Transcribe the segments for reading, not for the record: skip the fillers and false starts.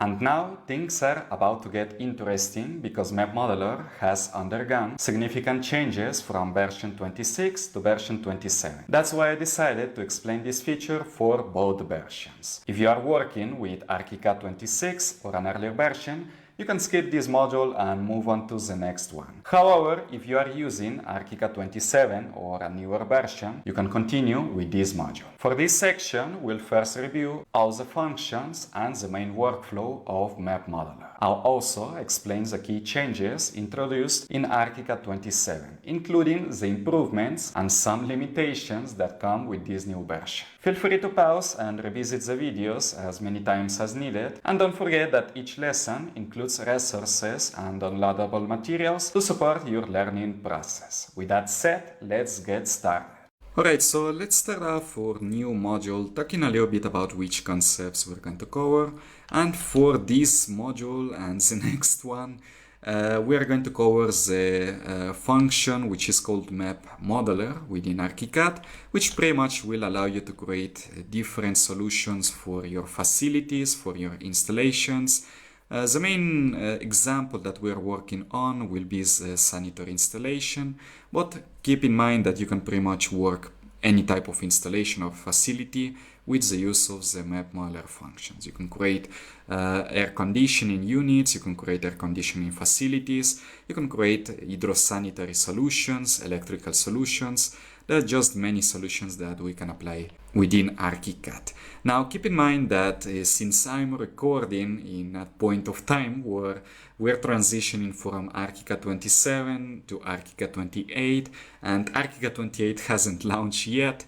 And now things are about to get interesting because MEP Modeler has undergone significant changes from version 26 to version 27. That's why I decided to explain this feature for both versions. If you are working with ArchiCAD 26 or an earlier version, you can skip this module and move on to the next one. However, if you are using ArchiCAD 27 or a newer version, you can continue with this module. For this section, we'll first review all the functions and the main workflow of MEP Modeler. I'll also explain the key changes introduced in ArchiCAD 27, including the improvements and some limitations that come with this new version. Feel free to pause and revisit the videos as many times as needed, and don't forget that each lesson includes resources and downloadable materials to support your learning process. With that said, let's get started. Alright, so let's start off for new module talking a little bit about which concepts we're going to cover. And for this module and the next one, we are going to cover the function which is called MEP Modeler within ArchiCAD, which pretty much will allow you to create different solutions for your facilities, for your installations. The main example that we are working on will be the sanitary installation, but keep in mind that you can pretty much work any type of installation or facility with the use of the MEP Modeler functions. You can create air conditioning units, you can create air conditioning facilities, you can create hydrosanitary solutions, electrical solutions. There are just many solutions that we can apply within ArchiCAD. Now keep in mind that since I'm recording in a point of time where we're transitioning from ArchiCAD 27 to ArchiCAD 28, and ArchiCAD 28 hasn't launched yet,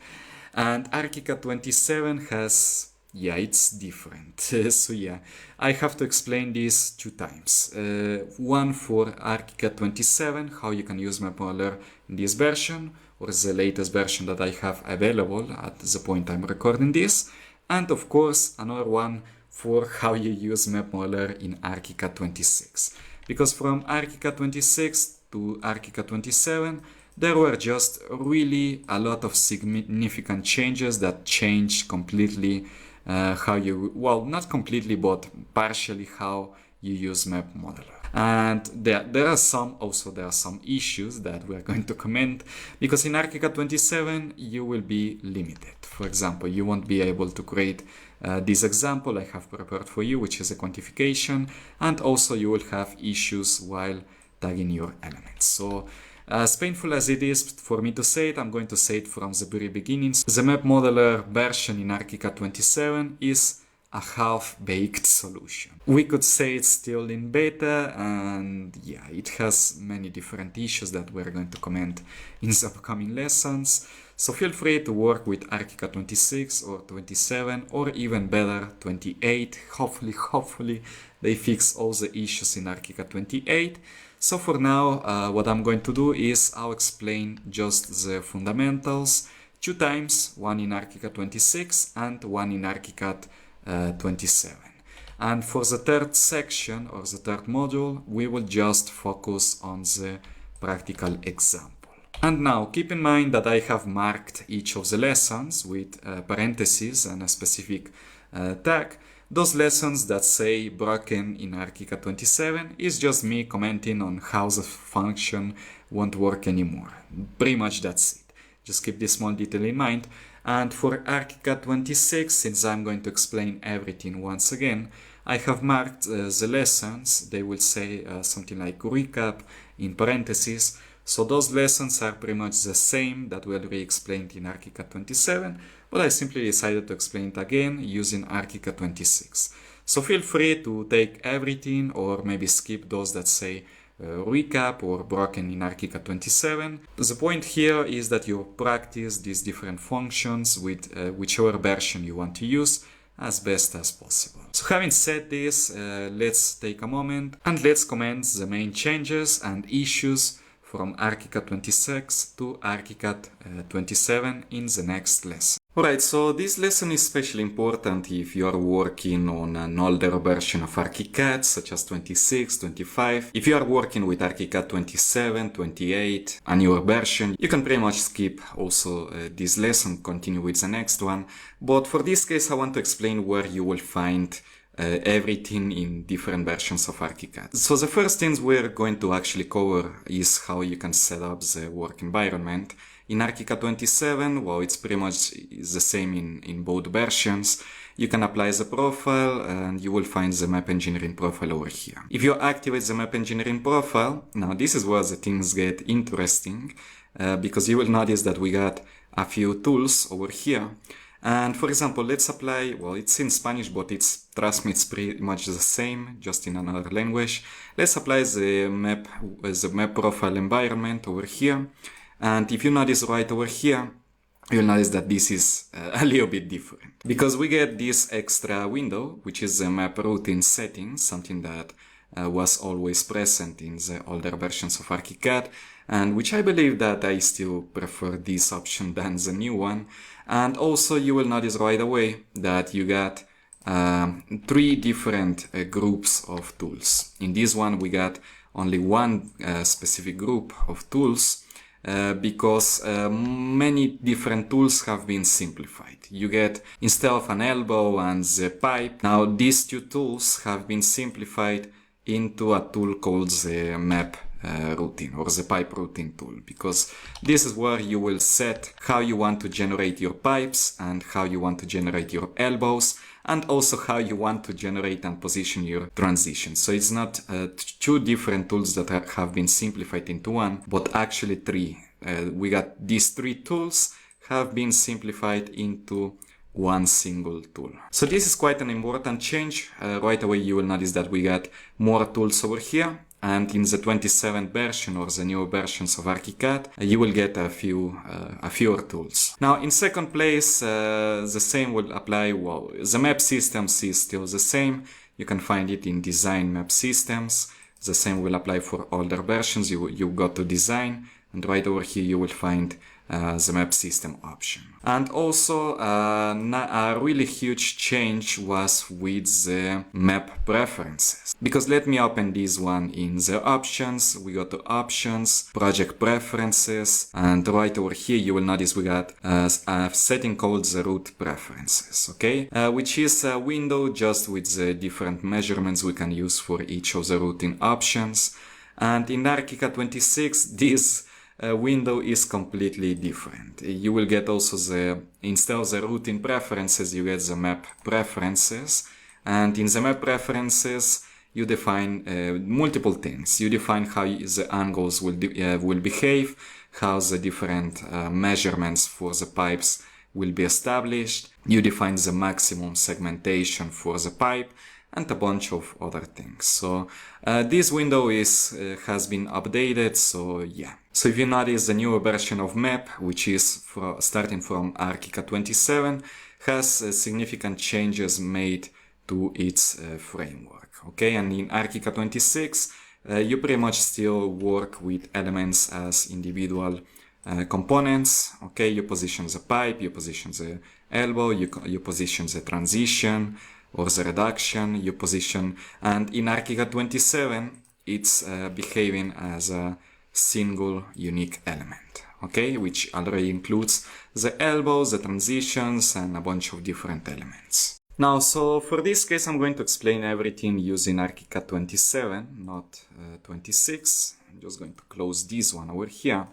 and ArchiCAD 27 has, it's different. So I have to explain this two times. One for ArchiCAD 27, how you can use MEP Modeler in this version, or the latest version that I have available at the point I'm recording this, and of course another one for how you use MEP Modeler in ArchiCAD 26. Because from ArchiCAD 26 to ArchiCAD 27, there were just really a lot of significant changes that changed completely how you, well, not completely, but partially how you use MEP Modeler. And there are some issues that we are going to comment, because in ArchiCAD 27 you will be limited. For example, you won't be able to create this example I have prepared for you, which is a quantification, and also you will have issues while tagging your elements. So as painful as it is for me to say it, I'm going to say it from the very beginning. The MEP Modeler version in ArchiCAD 27 is a half-baked solution. We could say it's still in beta, and it has many different issues that we're going to comment in the upcoming lessons. So feel free to work with ArchiCAD 26 or 27, or even better 28. Hopefully they fix all the issues in ArchiCAD 28. So for now, what I'm going to do is I'll explain just the fundamentals two times, one in ArchiCAD 26 and one in ArchiCAD 27. And for the third section or the third module, we will just focus on the practical example. And now keep in mind that I have marked each of the lessons with parentheses and a specific tag. Those lessons that say broken in ArchiCAD 27 is just me commenting on how the function won't work anymore. Pretty much that's it. Just keep this small detail in mind. And for ArchiCAD 26, since I'm going to explain everything once again, I have marked the lessons. They will say something like recap in parentheses. So those lessons are pretty much the same that we already explained in ArchiCAD 27, but I simply decided to explain it again using ArchiCAD 26. So feel free to take everything or maybe skip those that say recap or broken in ArchiCAD 27. The point here is that you practice these different functions with whichever version you want to use as best as possible. So having said this, let's take a moment and let's comment the main changes and issues from ArchiCAD 26 to ArchiCAD 27 in the next lesson. Alright, so this lesson is especially important if you are working on an older version of ArchiCAD, such as 26, 25. If you are working with ArchiCAD 27, 28, a newer version, you can pretty much skip also this lesson, continue with the next one. But for this case, I want to explain where you will find everything in different versions of ArchiCAD. So the first things we're going to actually cover is how you can set up the work environment. In ArchiCAD 27, well, it's pretty much the same in both versions. You can apply the profile and you will find the map engineering profile over here. If you activate the map engineering profile, now this is where the things get interesting because you will notice that we got a few tools over here. And for example, let's apply, well, it's in Spanish, but trust me, it's pretty much the same, just in another language. Let's apply the map profile environment over here. And if you notice right over here, you'll notice that this is a little bit different. Because we get this extra window, which is the map routine settings, something that was always present in the older versions of ArchiCAD, and which I believe that I still prefer this option than the new one. And also you will notice right away that you got 3 different groups of tools. In this one we got only one specific group of tools because many different tools have been simplified. You get, instead of an elbow and the pipe, now these 2 tools have been simplified into a tool called the map routine or the pipe routine tool, because this is where you will set how you want to generate your pipes and how you want to generate your elbows, and also how you want to generate and position your transitions. So it's not 2 different tools that have been simplified into one, but actually 3. We got these 3 tools have been simplified into one single tool. So this is quite an important change. Right away you will notice that we got more tools over here, and in the 27th version or the new versions of ArchiCAD you will get a fewer tools. Now in second place the same will apply. Well, the map systems is still the same. You can find it in design map systems. The same will apply for older versions. You go to design, and right over here you will find the map system option. And also a really huge change was with the map preferences, because let me open this one in the options. We go to options, project preferences, and right over here you will notice we got a setting called the route preferences, okay, which is a window just with the different measurements we can use for each of the routing options. And in ArchiCAD 26 this window is completely different. You will get also instead of the routing preferences, you get the map preferences. And in the map preferences, you define multiple things. You define how the angles will behave, how the different measurements for the pipes will be established. You define the maximum segmentation for the pipe, and a bunch of other things. So this window has been updated, so yeah. So if you notice, the newer version of map, which is starting from ArchiCAD 27, has significant changes made to its framework, okay? And in ArchiCAD 26 you pretty much still work with elements as individual components, okay? You position the pipe, you position the elbow, you position the transition or the reduction, you position, and in ArchiCAD 27 it's behaving as a single unique element, okay, which already includes the elbows, the transitions, and a bunch of different elements. Now, so for this case I'm going to explain everything using ArchiCAD 27, not 26. I'm just going to close this one over here,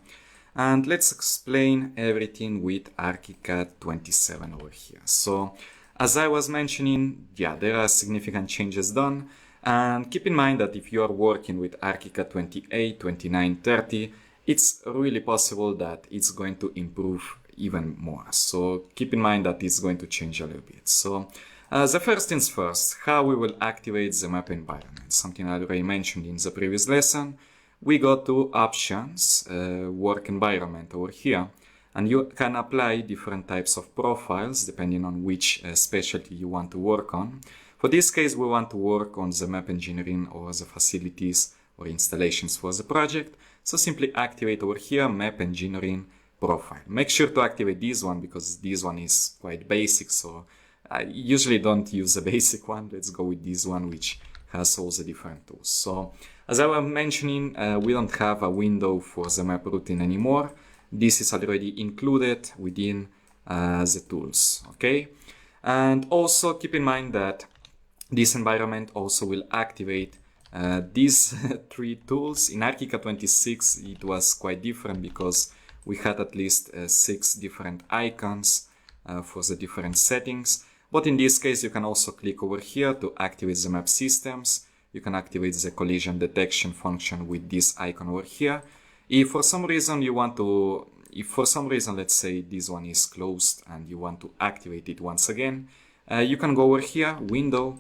and let's explain everything with ArchiCAD 27 over here. So as I was mentioning, yeah, there are significant changes done, and keep in mind that if you are working with ArchiCAD 28, 29, 30, it's really possible that it's going to improve even more. So keep in mind that it's going to change a little bit. So the first things first, how we will activate the map environment, something I already mentioned in the previous lesson. We go to options, work environment over here. And you can apply different types of profiles depending on which specialty you want to work on. For this case, we want to work on the map engineering or the facilities or installations for the project. So simply activate over here map engineering profile. Make sure to activate this one because this one is quite basic. So I usually don't use the basic one. Let's go with this one, which has all the different tools. So as I was mentioning, we don't have a window for the map routine anymore. This is already included within the tools, okay? And also keep in mind that This environment also will activate these three tools. In Archicad 26 it was quite different because we had at least 6 different icons for the different settings. But in this case you can also click over here to activate the map systems. You can activate the collision detection function with this icon over here. If for some reason let's say this one is closed and you want to activate it once again, you can go over here, window,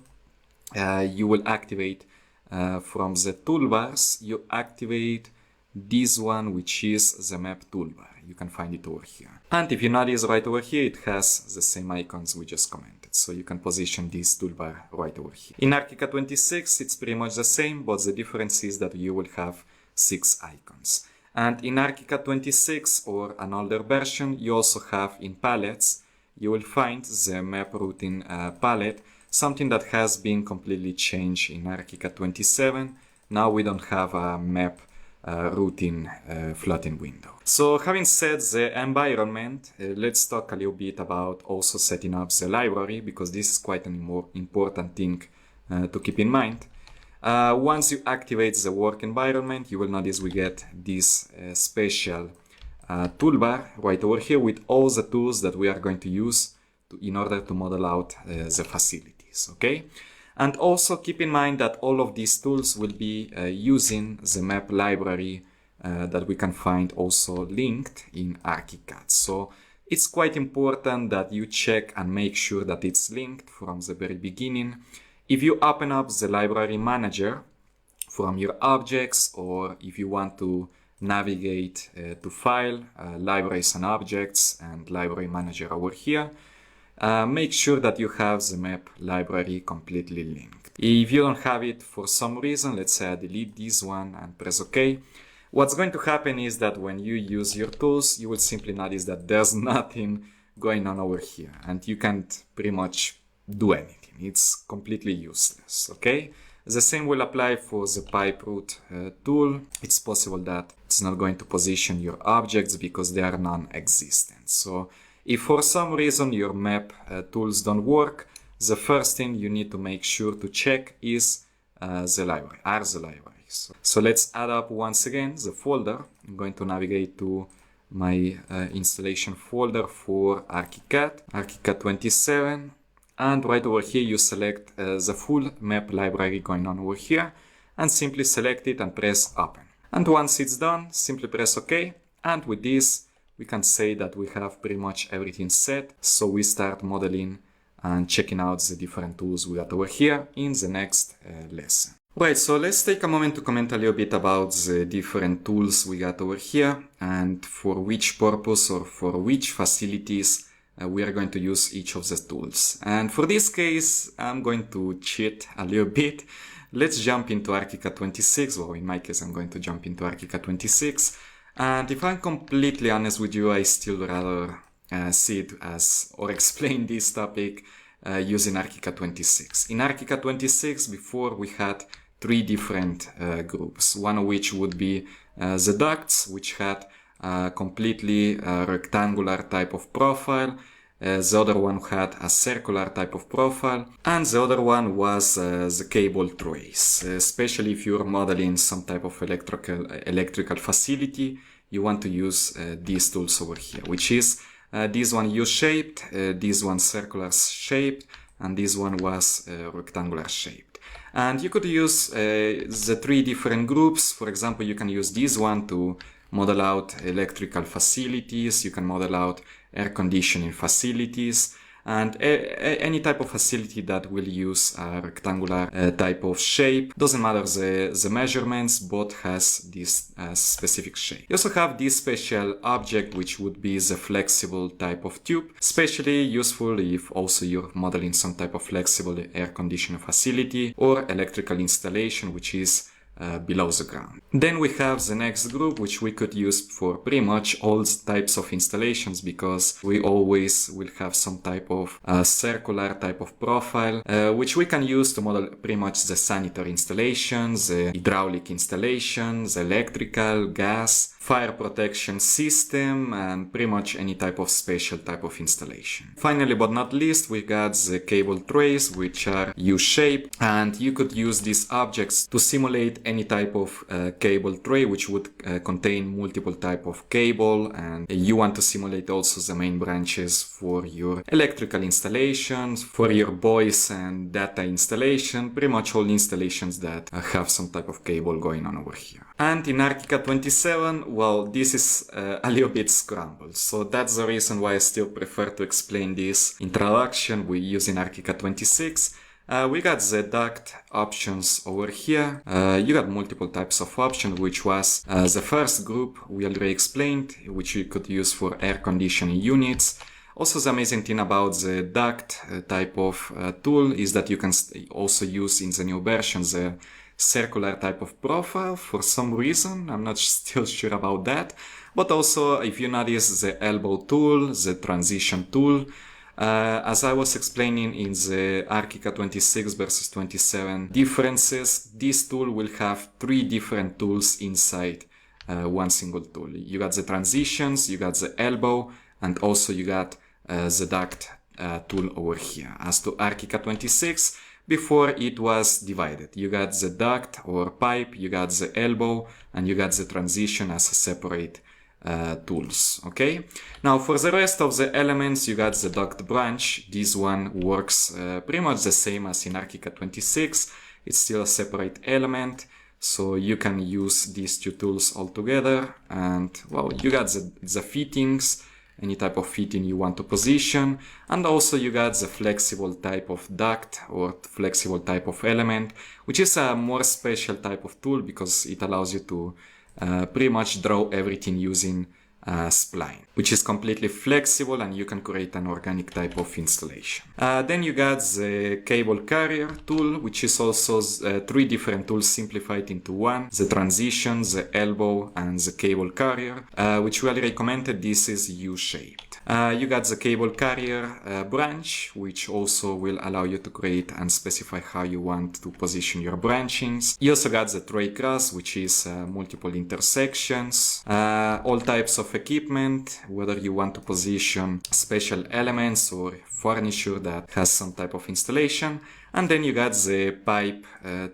you will activate from the toolbars, you activate this one, which is the map toolbar. You can find it over here. And if you notice right over here, it has the same icons we just commented. So you can position this toolbar right over here. In Archicad 26, it's pretty much the same, but the difference is that you will have 6 icons. And in Archicad 26 or an older version, you also have in palettes, you will find the map routing palette, something that has been completely changed in Archicad 27. Now we don't have a map routing floating window. So having said the environment, let's talk a little bit about also setting up the library, because this is quite an more important thing to keep in mind. Once you activate the work environment, you will notice we get this special toolbar right over here with all the tools that we are going to use in order to model out the facilities, okay? And also keep in mind that all of these tools will be using the map library that we can find also linked in Archicad. So it's quite important that you check and make sure that it's linked from the very beginning. If you open up the library manager from your objects, or if you want to navigate to file, libraries and objects, and library manager over here, make sure that you have the map library completely linked. If you don't have it for some reason, let's say I delete this one and press OK, what's going to happen is that when you use your tools, you will simply notice that there's nothing going on over here and you can't pretty much do anything. It's completely useless, okay? The same will apply for the pipe route tool. It's possible that it's not going to position your objects because they are non-existent. So if for some reason your map tools don't work, the first thing you need to make sure to check is the libraries. So let's add up once again the folder. I'm going to navigate to my installation folder for Archicad, Archicad 27. And right over here you select the full map library going on over here and simply select it and press open. And once it's done, simply press OK. And with this, we can say that we have pretty much everything set. So we start modeling and checking out the different tools we got over here in the next lesson. Right, so let's take a moment to comment a little bit about the different tools we got over here and for which purpose or for which facilities we are going to use each of the tools. And for this case, I'm going to cheat a little bit. Let's jump into Archicad 26, or in my case, I'm going to jump into Archicad 26. And if I'm completely honest with you, I still rather see it as, or explain this topic using Archicad 26. In Archicad 26, before we had 3 different groups, one of which would be the ducts, which had a completely rectangular type of profile. The other one had a circular type of profile, and the other one was the cable trace. Especially if you're modeling some type of electrical facility, you want to use these tools over here, which is this one U-shaped, this one circular shaped, and this one was rectangular shaped. And you could use the 3 different groups. For example, you can use this one to model out electrical facilities, you can model out air conditioning facilities, and any type of facility that will use a rectangular type of shape. Doesn't matter the measurements, but has this specific shape. You also have this special object, which would be the flexible type of tube, especially useful if also you're modeling some type of flexible air conditioning facility or electrical installation, which is below the ground. Then we have the next group, which we could use for pretty much all types of installations, because we always will have some type of circular type of profile, which we can use to model pretty much the sanitary installations, the hydraulic installations, electrical, gas, fire protection system, and pretty much any type of special type of installation. Finally, but not least, we got the cable trays, which are U-shaped, and you could use these objects to simulate any type of cable tray which would contain multiple type of cable, and you want to simulate also the main branches for your electrical installations, for your voice and data installation, pretty much all installations that have some type of cable going on over here. And in Archicad 27, well, this is a little bit scrambled, so that's the reason why I still prefer to explain this introduction we use in Archicad 26. We got the duct options over here. You got multiple types of options, which was the first group we already explained, which you could use for air conditioning units. Also, the amazing thing about the duct type of tool is that you can also use in the new version the circular type of profile for some reason. I'm not still sure about that. But also, if you notice the elbow tool, the transition tool, as I was explaining in the Archicad 26 versus 27 differences, this tool will have 3 different tools inside one single tool. You got the transitions, you got the elbow, and also you got the duct tool over here. As to Archicad 26, before it was divided. You got the duct or pipe, you got the elbow, and you got the transition as a separate tools. Okay, now for the rest of the elements, you got the duct branch. This one works pretty much the same as in Archicad 26. It's still a separate element, so you can use these 2 tools all together. And well, you got the fittings, any type of fitting you want to position, and also you got the flexible type of duct or flexible type of element, which is a more special type of tool because it allows you to pretty much draw everything using spline, which is completely flexible, and you can create an organic type of installation. Then you got the cable carrier tool, which is also 3 different tools simplified into one: the transition, the elbow, and the cable carrier, which we already commented. This is U-shaped. You got the cable carrier branch, which also will allow you to create and specify how you want to position your branchings. You also got the tray cross, which is multiple intersections, all types of equipment, whether you want to position special elements or furniture that has some type of installation. And then you got the pipe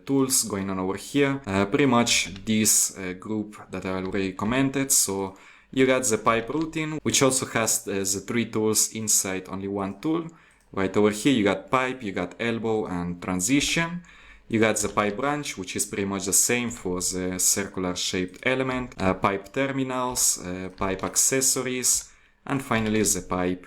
tools going on over here, pretty much this group that I already commented. So you got the pipe routing, which also has the 3 tools inside only one tool. Right over here you got pipe, you got elbow, and transition. You got the pipe branch, which is pretty much the same for the circular shaped element, pipe terminals, pipe accessories, and finally the pipe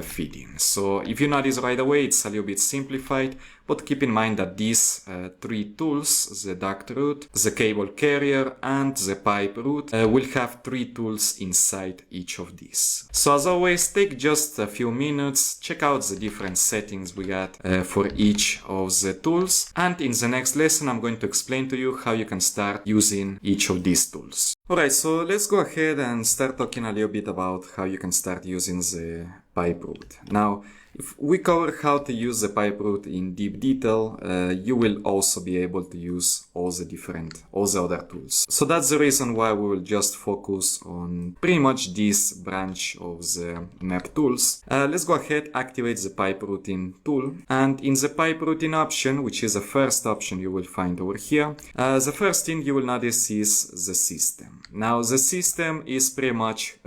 fitting. So if you notice right away, it's a little bit simplified, but keep in mind that these 3 tools, the duct route, the cable carrier, and the pipe route, will have 3 tools inside each of these. So as always, take just a few minutes, check out the different settings we got for each of the tools, and in the next lesson I'm going to explain to you how you can start using each of these tools. Alright, so let's go ahead and start talking a little bit about how you can start using the pipe route. Now, if we cover how to use the pipe route in deep detail, you will also be able to use all the other tools. So that's the reason why we will just focus on pretty much this branch of the MEP tools. Let's go ahead, activate the pipe routing tool, and in the pipe routing option, which is the first option you will find over here, the first thing you will notice is the system. Now the system is pretty much,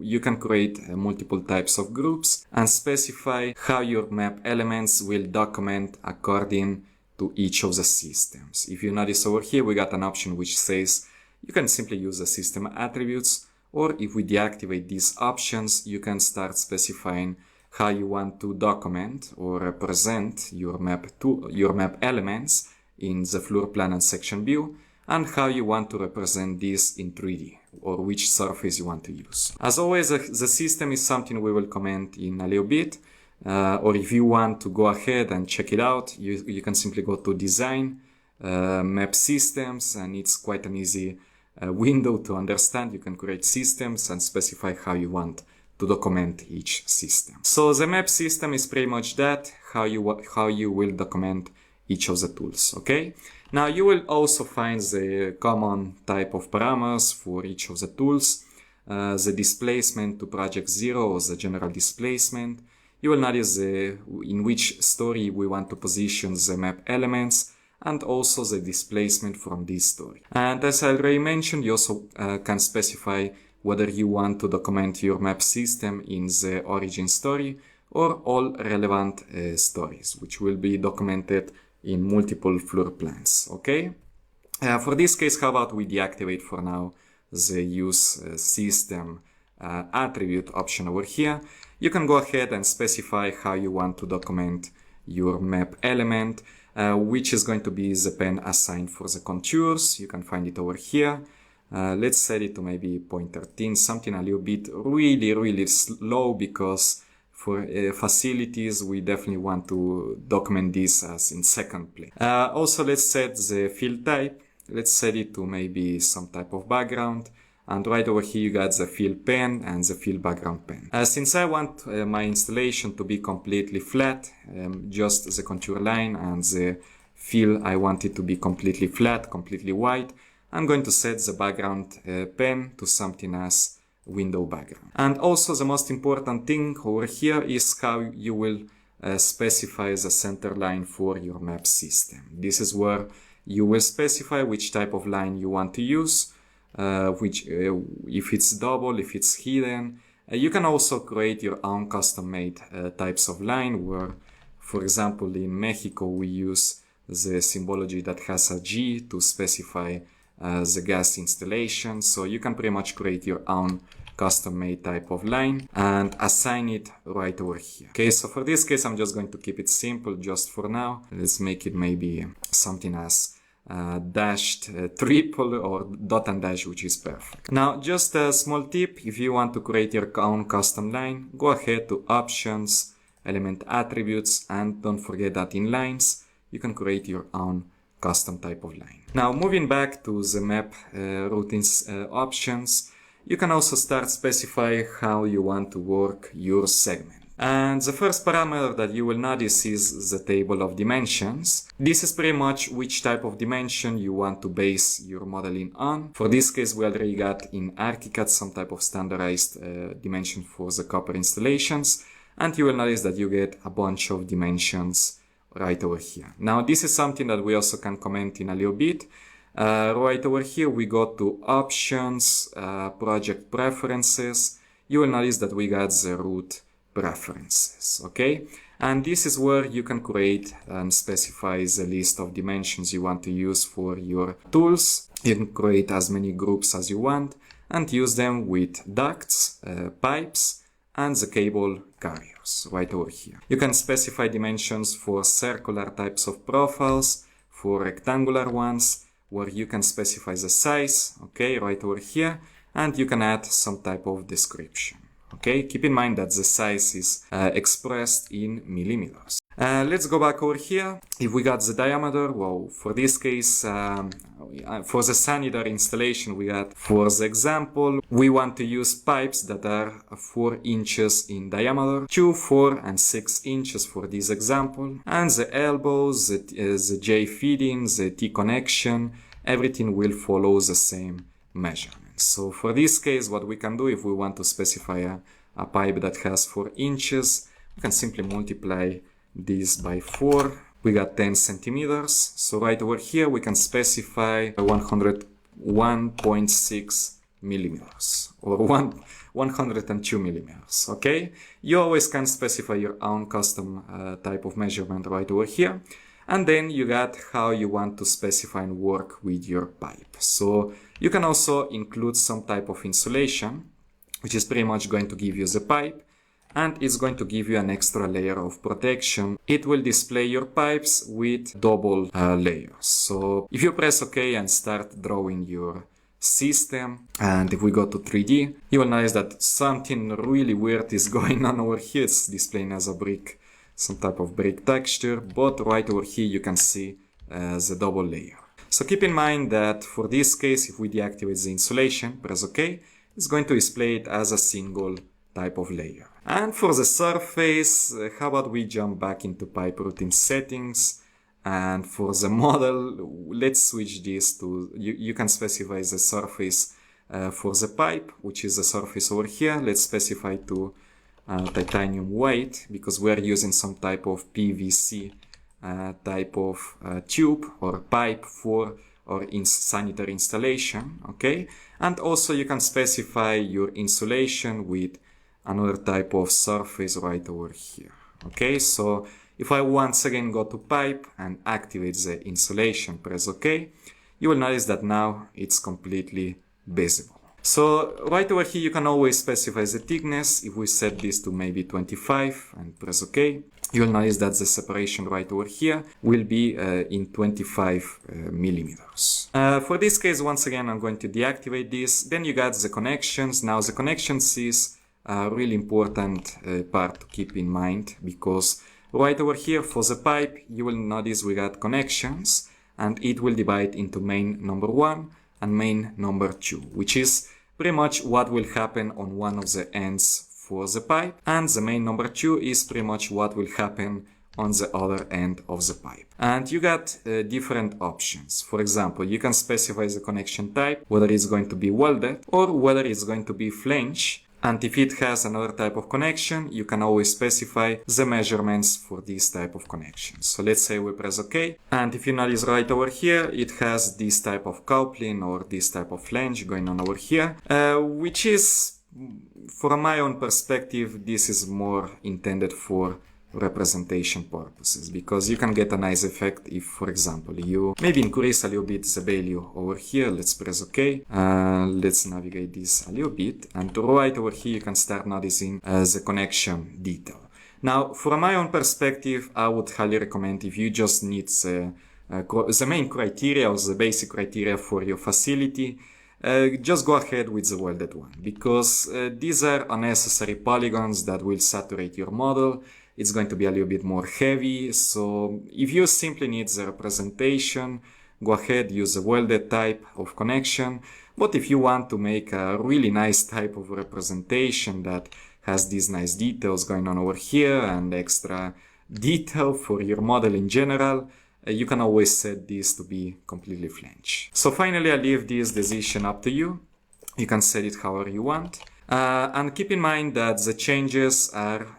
you can create multiple types of groups and specify how your map elements will document according to each of the systems. If you notice over here, we got an option which says you can simply use the system attributes, or if we deactivate these options, you can start specifying how you want to document or represent your map elements in the floor plan and section view, and how you want to represent this in 3D, or which surface you want to use. As always, the system is something we will comment in a little bit, or if you want to go ahead and check it out, you can simply go to Design, Map Systems, and it's quite an easy window to understand. You can create systems and specify how you want to document each system. So the map system is pretty much that, how you will document each of the tools, okay? Now you will also find the common type of parameters for each of the tools, the displacement to project 0 or the general displacement. You will notice in which story we want to position the map elements, and also the displacement from this story. And as I already mentioned, you also can specify whether you want to document your map system in the origin story or all relevant stories, which will be documented in multiple floor plans, okay? For this case, how about we deactivate for now the use system attribute option over here. You can go ahead and specify how you want to document your map element, which is going to be the pen assigned for the contours. You can find it over here. Let's set it to maybe 0.13, something a little bit really slow, because for facilities we definitely want to document this as in second plane. Also, let's set the field type. Let's set it to maybe some type of background. And right over here you got the fill pen and the fill background pen. Since I want my installation to be completely flat, just the contour line and the fill I want it to be completely flat, completely white, I'm going to set the background pen to something as window background. And also the most important thing over here is how you will specify the center line for your map system. This is where you will specify which type of line you want to use. If it's double, if it's hidden. You can also create your own custom-made types of line, where, for example, in Mexico we use the symbology that has a G to specify the gas installation. So you can pretty much create your own custom-made type of line and assign it right over here. Okay, so for this case I'm just going to keep it simple just for now. Let's make it maybe something as dashed triple or dot and dash, which is perfect. Now, just a small tip: if you want to create your own custom line, go ahead to options, element attributes, and don't forget that in lines you can create your own custom type of line. Now, moving back to the map routines options, you can also start specify how you want to work your segment. And the first parameter that you will notice is the table of dimensions. This is pretty much which type of dimension you want to base your modeling on. For this case, we already got in ArchiCAD some type of standardized dimension for the copper installations. And you will notice that you get a bunch of dimensions right over here. Now, this is something that we also can comment in a little bit. Right over here, we go to options, project preferences. You will notice that we got the root preferences, okay? And this is where you can create and specify the list of dimensions you want to use for your tools. You can create as many groups as you want and use them with ducts, pipes, and the cable carriers right over here. You can specify dimensions for circular types of profiles, for rectangular ones, where you can specify the size, okay, right over here, and you can add some type of description. Okay, keep in mind that the size is expressed in millimeters. Let's go back over here. If we got the diameter, well, for this case, for the Sanidar installation, we got, for the example, we want to use pipes that are 4 inches in diameter, 2, 4, and 6 inches for this example. And the elbows, the J feeding, the T connection, everything will follow the same measurement. So for this case, what we can do, if we want to specify a pipe that has 4 inches, we can simply multiply this by 4. We got 10 centimeters. So right over here, we can specify 101.6 millimeters or 102 millimeters. Okay. You always can specify your own custom type of measurement right over here. And then you got how you want to specify and work with your pipe. So you can also include some type of insulation, which is pretty much going to give you the pipe, and it's going to give you an extra layer of protection. It will display your pipes with double layers. So if you press OK and start drawing your system, and if we go to 3D, you will notice that something really weird is going on over here. It's displaying as a brick, some type of brick texture, but right over here you can see the double layer. So keep in mind that for this case, if we deactivate the insulation, press OK, it's going to display it as a single type of layer. And for the surface, how about we jump back into pipe routine settings And for the model, let's switch this to, you can specify the surface for the pipe, which is the surface over here. Let's specify to titanium white, because we're using some type of PVC type of tube or pipe for or in sanitary installation, okay? And also you can specify your insulation with another type of surface right over here, okay? So if I once again go to pipe and activate the insulation, press OK, you will notice that now it's completely visible. So right over here, you can always specify the thickness. If we set this to maybe 25 and press OK, you will notice that the separation right over here will be in 25 millimeters. For this case, once again, I'm going to deactivate this. Then you got the connections. Now the connections is a really important part to keep in mind, because right over here for the pipe, you will notice we got connections, and it will divide into main number 1 and main number 2, which is pretty much what will happen on one of the ends for the pipe, and the main number 2 is pretty much what will happen on the other end of the pipe. And you got different options. For example, you can specify the connection type, whether it's going to be welded or whether it's going to be flange. And if it has another type of connection, you can always specify the measurements for this type of connection. So let's say we press OK. And if you notice right over here, it has this type of coupling or this type of flange going on over here, which is, from my own perspective, this is more intended for representation purposes, because you can get a nice effect if, for example, you maybe increase a little bit the value over here. Let's press OK. Let's navigate this a little bit, and right over here you can start noticing the connection detail. Now, from my own perspective, I would highly recommend, if you just need the main criteria or the basic criteria for your facility, just go ahead with the welded one, because these are unnecessary polygons that will saturate your model. It's going to be a little bit more heavy. So if you simply need the representation, go ahead, use the welded type of connection. But if you want to make a really nice type of representation that has these nice details going on over here and extra detail for your model in general, you can always set this to be completely flange. So finally, I leave this decision up to you. You can set it however you want. And keep in mind that the changes are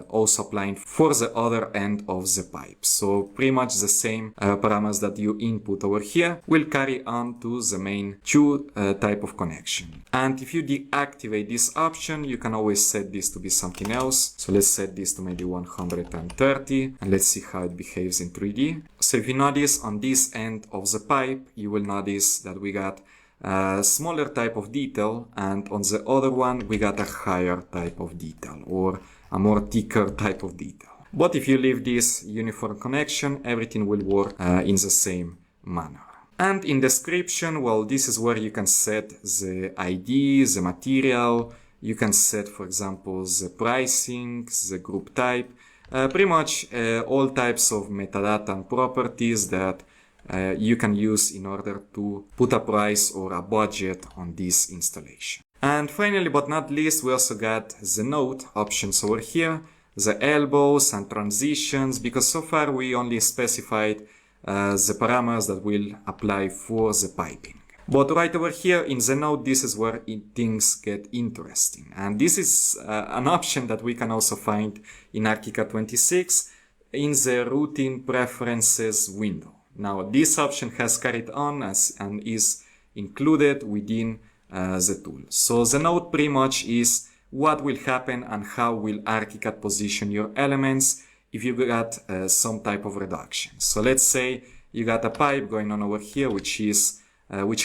also applying for the other end of the pipe. So pretty much the same parameters that you input over here will carry on to the main 2 type of connection. And if you deactivate this option, you can always set this to be something else. So let's set this to maybe 130, and let's see how it behaves in 3D. So if you notice on this end of the pipe, you will notice that we got a smaller type of detail, and on the other one we got a higher type of detail, or a more thicker type of detail. But if you leave this uniform connection, everything will work in the same manner. And in description, well, this is where you can set the ID, the material. You can set, for example, the pricing, the group type, pretty much all types of metadata and properties that you can use in order to put a price or a budget on this installation. And finally, but not least, we also got the node options over here, the elbows and transitions, because so far we only specified the parameters that will apply for the piping. But right over here in the node, this is where things get interesting. And this is an option that we can also find in ArchiCAD 26 in the routing preferences window. Now, this option has carried on and is included within the tool. So the node pretty much is what will happen and how will ArchiCAD position your elements if you got some type of reduction. So let's say you got a pipe going on over here, which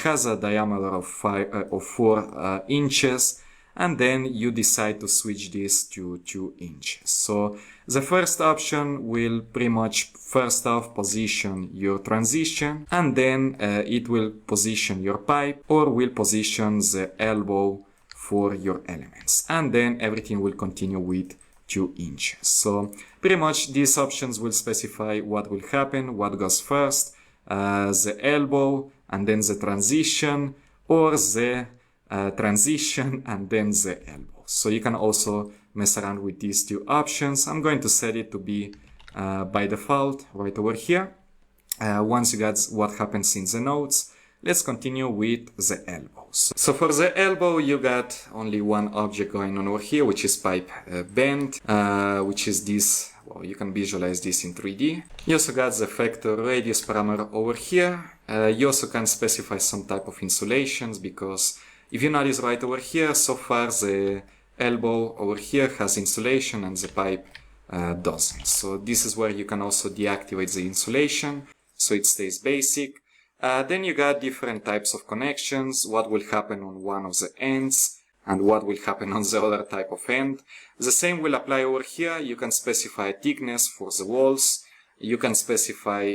has a diameter of 4 inches, and then you decide to switch this to 2 inches. So the first option will pretty much first off position your transition, and then it will position your pipe, or will position the elbow for your elements, and then everything will continue with 2 inches. So pretty much these options will specify what will happen, what goes first, the elbow and then the transition, or the transition and then the elbow. So you can also mess around with these 2 options. I'm going to set it to be by default right over here. once you got what happens in the nodes, let's continue with the elbows. So for the elbow, you got only one object going on over here, which is pipe bend, which is this. Well, you can visualize this in 3D. You also got the vector radius parameter over here. You also can specify some type of insulations, because if you notice right over here, so far the elbow over here has insulation and the pipe doesn't. So this is where you can also deactivate the insulation, so it stays basic. Then you got different types of connections, what will happen on one of the ends and what will happen on the other type of end. The same will apply over here. You can specify thickness for the walls. You can specify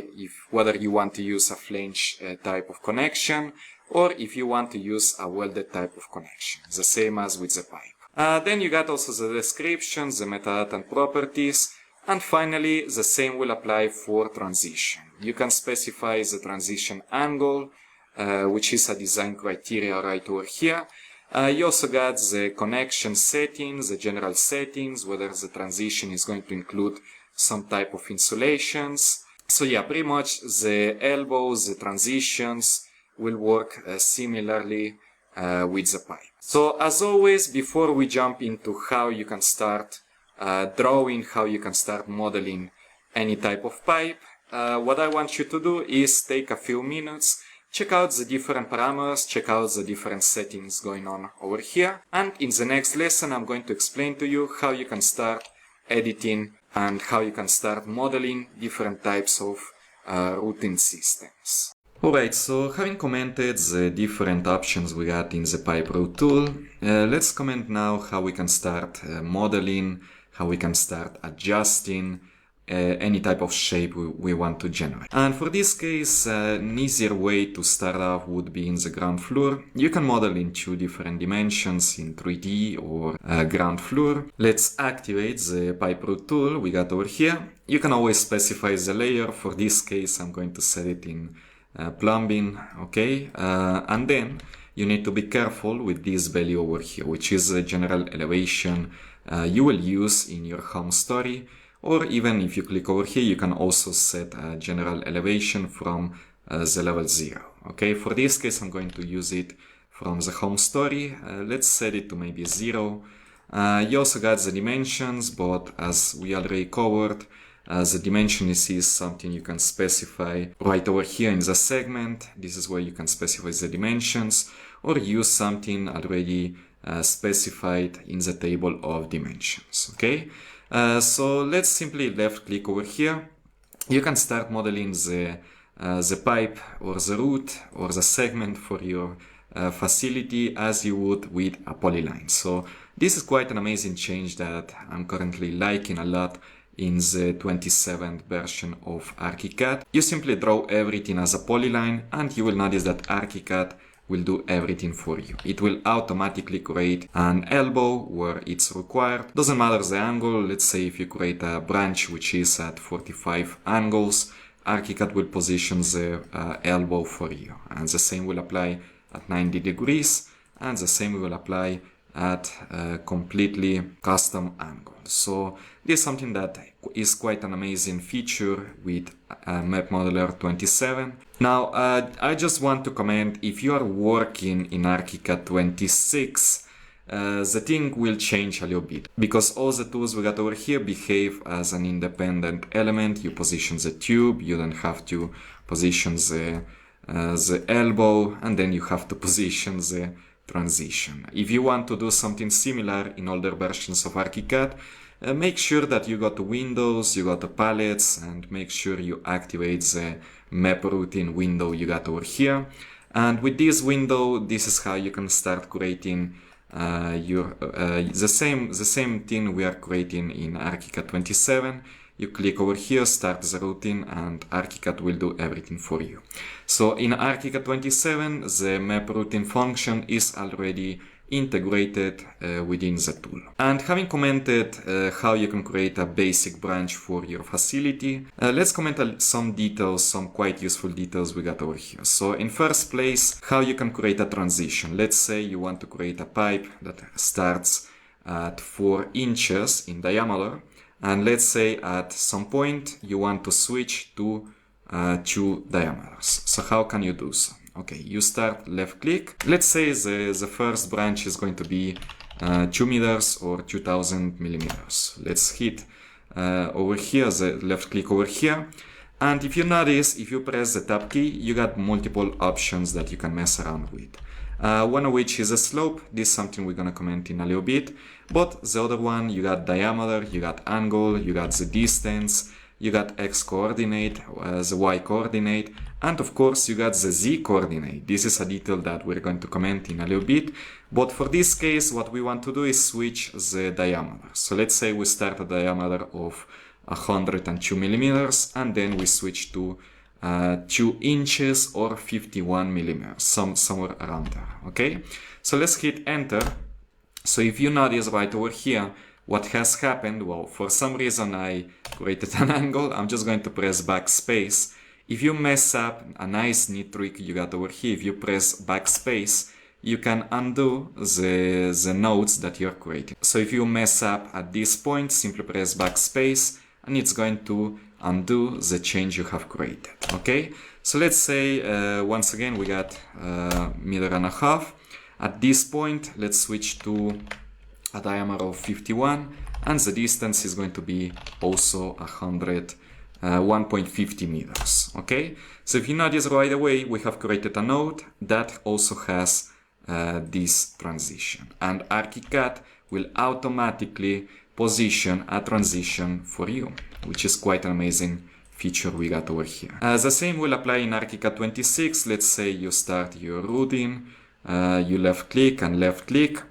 whether you want to use a flange type of connection, or if you want to use a welded type of connection, the same as with the pipe. Then you got also the descriptions, the metadata and properties. And finally, the same will apply for transition. You can specify the transition angle, which is a design criteria right over here. You also got the connection settings, the general settings, whether the transition is going to include some type of insulations. So yeah, pretty much the elbows, the transitions will work similarly with the pipe. So as always, before we jump into how you can start drawing, how you can start modeling any type of pipe, what I want you to do is take a few minutes, check out the different parameters, check out the different settings going on over here, and in the next lesson I'm going to explain to you how you can start editing and how you can start modeling different types of routing systems. Alright, so having commented the different options we got in the pipe route tool, let's comment now how we can start modeling, how we can start adjusting any type of shape we want to generate. And for this case, an easier way to start off would be in the ground floor. You can model in two different dimensions, in 3D or ground floor. Let's activate the pipe route tool we got over here. You can always specify the layer. For this case, I'm going to set it in plumbing, okay? And then you need to be careful with this value over here, which is the general elevation you will use in your home story. Or even if you click over here, you can also set a general elevation from the level 0. Okay, for this case, I'm going to use it from the home story. Let's set it to maybe 0. You also got the dimensions, but as we already covered, the dimension is something you can specify right over here in the segment. This is where you can specify the dimensions, or use something already specified in the table of dimensions. Okay. So let's simply left click over here. You can start modeling the pipe or the route or the segment for your facility as you would with a polyline. So this is quite an amazing change that I'm currently liking a lot in the 27th version of ArchiCAD. You simply draw everything as a polyline, and you will notice that ArchiCAD will do everything for you. It will automatically create an elbow where it's required. Doesn't matter the angle. Let's say if you create a branch which is at 45 angles, ArchiCAD will position the elbow for you. And the same will apply at 90 degrees, and the same will apply at completely custom angle. So this is something that is quite an amazing feature with MEP Modeler 27. Now, I just want to comment, if you are working in ArchiCAD 26, the thing will change a little bit, because all the tools we got over here behave as an independent element. You position the tube, you don't have to position the elbow, and then you have to position the transition. If you want to do something similar in older versions of ArchiCAD, make sure that you got the windows, you got the palettes, and make sure you activate the map routing window you got over here. And with this window, this is how you can start creating the same thing we are creating in ArchiCAD 27. You click over here, start the routing, and ArchiCAD will do everything for you. So in ArchiCAD 27, the map routing function is already integrated within the tool. And having commented how you can create a basic branch for your facility, let's comment some details, some quite useful details we got over here. So in first place, how you can create a transition. Let's say you want to create a pipe that starts at 4 inches in diameter, and let's say at some point you want to switch to two diameters. So how can you do so? Okay, you start left click. Let's say the first branch is going to be 2 meters or 2000 millimeters. Let's hit over here, the left click over here. And if you notice, if you press the tab key, you got multiple options that you can mess around with. One of which is a slope. This is something we're gonna comment in a little bit. But the other one, you got diameter, you got angle, you got the distance, you got X coordinate, the Y coordinate, and of course you got the Z coordinate. This is a detail that we're going to comment in a little bit. But for this case, what we want to do is switch the diameter. So let's say we start a diameter of 102 millimeters, and then we switch to 2 inches or 51 millimeters, somewhere around there. Okay, so let's hit enter. So if you notice right over here, what has happened, well, for some reason I created an angle. I'm just going to press backspace. If you mess up, a nice neat trick you got over here, if you press backspace, you can undo the nodes that you're creating. So if you mess up at this point, simply press backspace, and it's going to undo the change you have created. Okay, so let's say once again we got 1.5 meters. At this point, let's switch to a diameter of 51, and the distance is going to be also 1.50 meters. Okay, so if you notice right away, we have created a node that also has this transition, and ArchiCAD will automatically position a transition for you, which is quite an amazing feature we got over here. The same will apply in ArchiCAD 26. Let's say you start your routine, you left click and left click.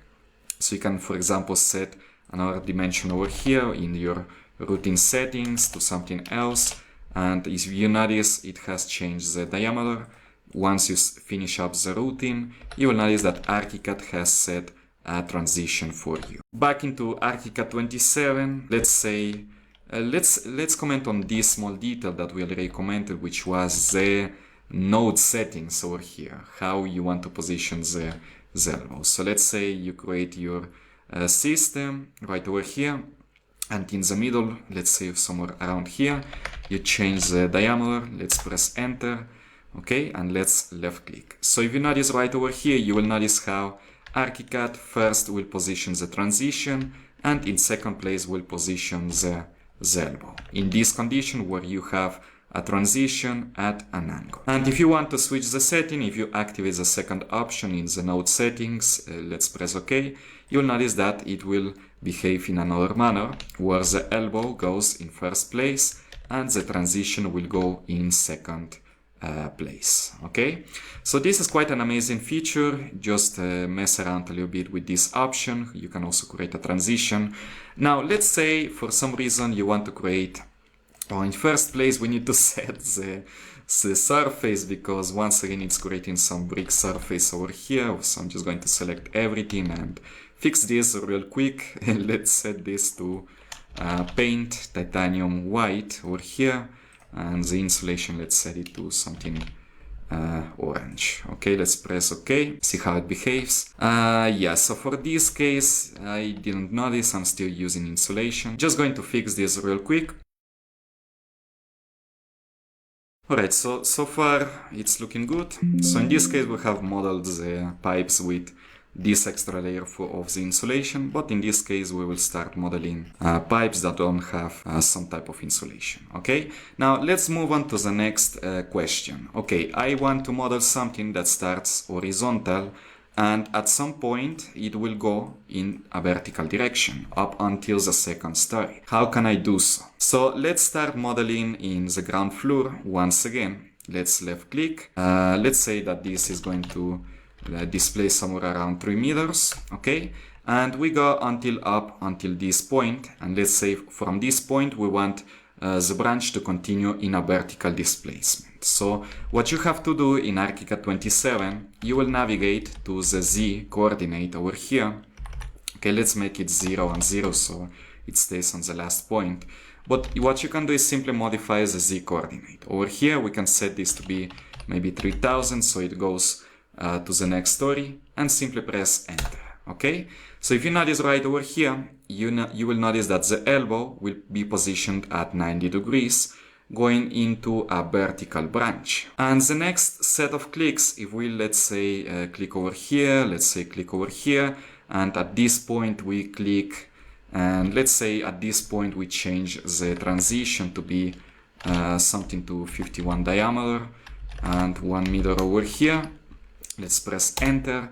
So you can, for example, set another dimension over here in your routine settings to something else. And if you notice, it has changed the diameter. Once you finish up the routine, you will notice that ArchiCAD has set a transition for you. Back into ArchiCAD 27, let's say, let's comment on this small detail that we already commented, which was the node settings over here, how you want to position the elbow. So let's say you create your system right over here, and in the middle, let's say somewhere around here, you change the diameter. Let's press enter. Okay, and let's left click. So if you notice right over here, you will notice how ArchiCAD first will position the transition, and in second place will position the elbow. In this condition where you have a transition at an angle. And if you want to switch the setting, if you activate the second option in the node settings, let's press OK, you'll notice that it will behave in another manner, where the elbow goes in first place and the transition will go in second place. Okay, so this is quite an amazing feature. Just mess around a little bit with this option. You can also create a transition. Now let's say for some reason you want to create, or in first place we need to set the surface, because once again it's creating some brick surface over here. So I'm just going to select everything and fix this real quick. And let's set this to paint titanium white over here. And the insulation, let's set it to something orange. Okay, let's press OK, see how it behaves. Yeah, so for this case, I didn't notice I'm still using insulation. Just going to fix this real quick. Alright, so far it's looking good. So in this case we have modeled the pipes with this extra layer of the insulation, but in this case we will start modeling pipes that don't have some type of insulation. Okay, now let's move on to the next question. Okay, I want to model something that starts horizontal and at some point it will go in a vertical direction up until the second story. How can I do so? So let's start modeling in the ground floor once again. Let's left click. Let's say that this is going to display somewhere around 3 meters. Okay, and we go up until this point, and let's say from this point we want the branch to continue in a vertical displacement. So what you have to do in ArchiCAD 27, you will navigate to the Z coordinate over here. Okay, let's make it 0 and 0 so it stays on the last point. But what you can do is simply modify the Z coordinate. Over here we can set this to be maybe 3000, so it goes to the next story, and simply press enter. Okay, so if you notice right over here, you will notice that the elbow will be positioned at 90 degrees. going into a vertical branch. And the next set of clicks, if we, let's say, click over here, let's say click over here, and at this point we click, and let's say at this point we change the transition to be something to 51 diameter and 1 meter over here. Let's press enter.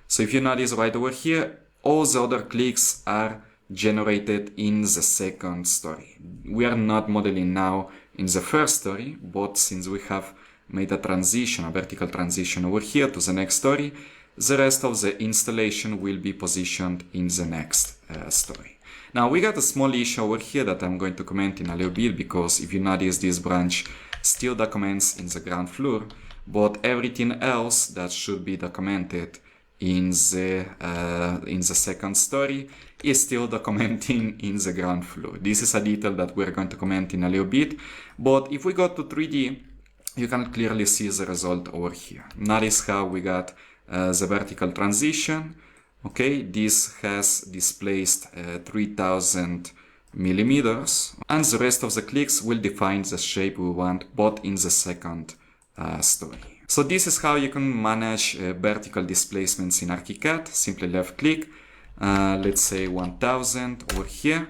So if you notice right over here, all the other clicks are generated in the second story. We are not modeling now in the first story, but since we have made a transition, a vertical transition over here to the next story, the rest of the installation will be positioned in the next story. Now we got a small issue over here that I'm going to comment in a little bit, because if you notice, this branch still documents in the ground floor, but everything else that should be documented in the second story is still documenting in the ground floor. This is a detail that we're going to comment in a little bit, but if we go to 3D, you can clearly see the result over here. Notice how we got the vertical transition. Okay, this has displaced 3000 millimeters, and the rest of the clicks will define the shape we want, but in the second story. So this is how you can manage vertical displacements in ArchiCAD. Simply left click, let's say 1000 over here.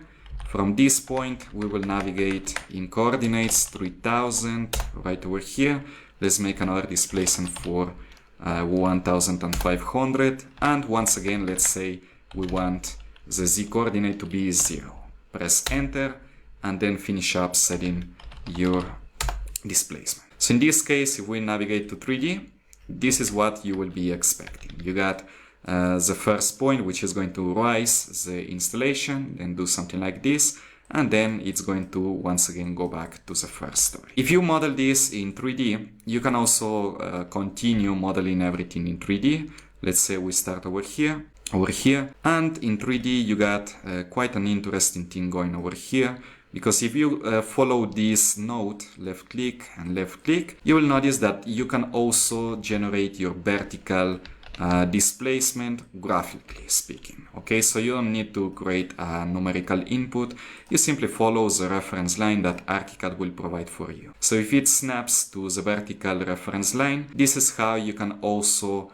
From this point we will navigate in coordinates 3000 right over here. Let's make another displacement for 1500, and once again let's say we want the z coordinate to be 0. Press enter and then finish up setting your displacement. So in this case, if we navigate to 3D, this is what you will be expecting. You got the first point, which is going to rise the installation, then do something like this, and then it's going to once again go back to the first story. If you model this in 3D, you can also continue modeling everything in 3D. Let's say we start over here, and in 3D you got quite an interesting thing going over here. Because if you follow this node, left click and left click, you will notice that you can also generate your vertical displacement graphically speaking. Okay, so you don't need to create a numerical input. You simply follow the reference line that ArchiCAD will provide for you. So if it snaps to the vertical reference line, this is how you can also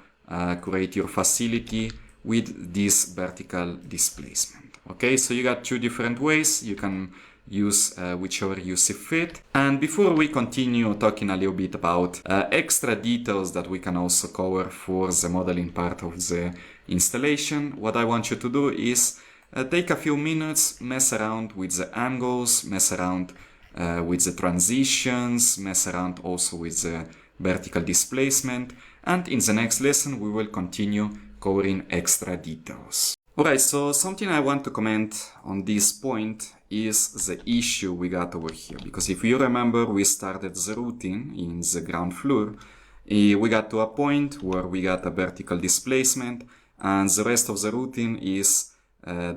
create your facility with this vertical displacement. Okay, so you got two different ways. You can use whichever you see fit. And before we continue talking a little bit about extra details that we can also cover for the modeling part of the installation, what I want you to do is take a few minutes, mess around with the angles, mess around with the transitions, mess around also with the vertical displacement, and in the next lesson we will continue covering extra details. Alright, so something I want to comment on this point is the issue we got over here. Because if you remember, we started the routing in the ground floor. We got to a point where we got a vertical displacement, and the rest of the routing is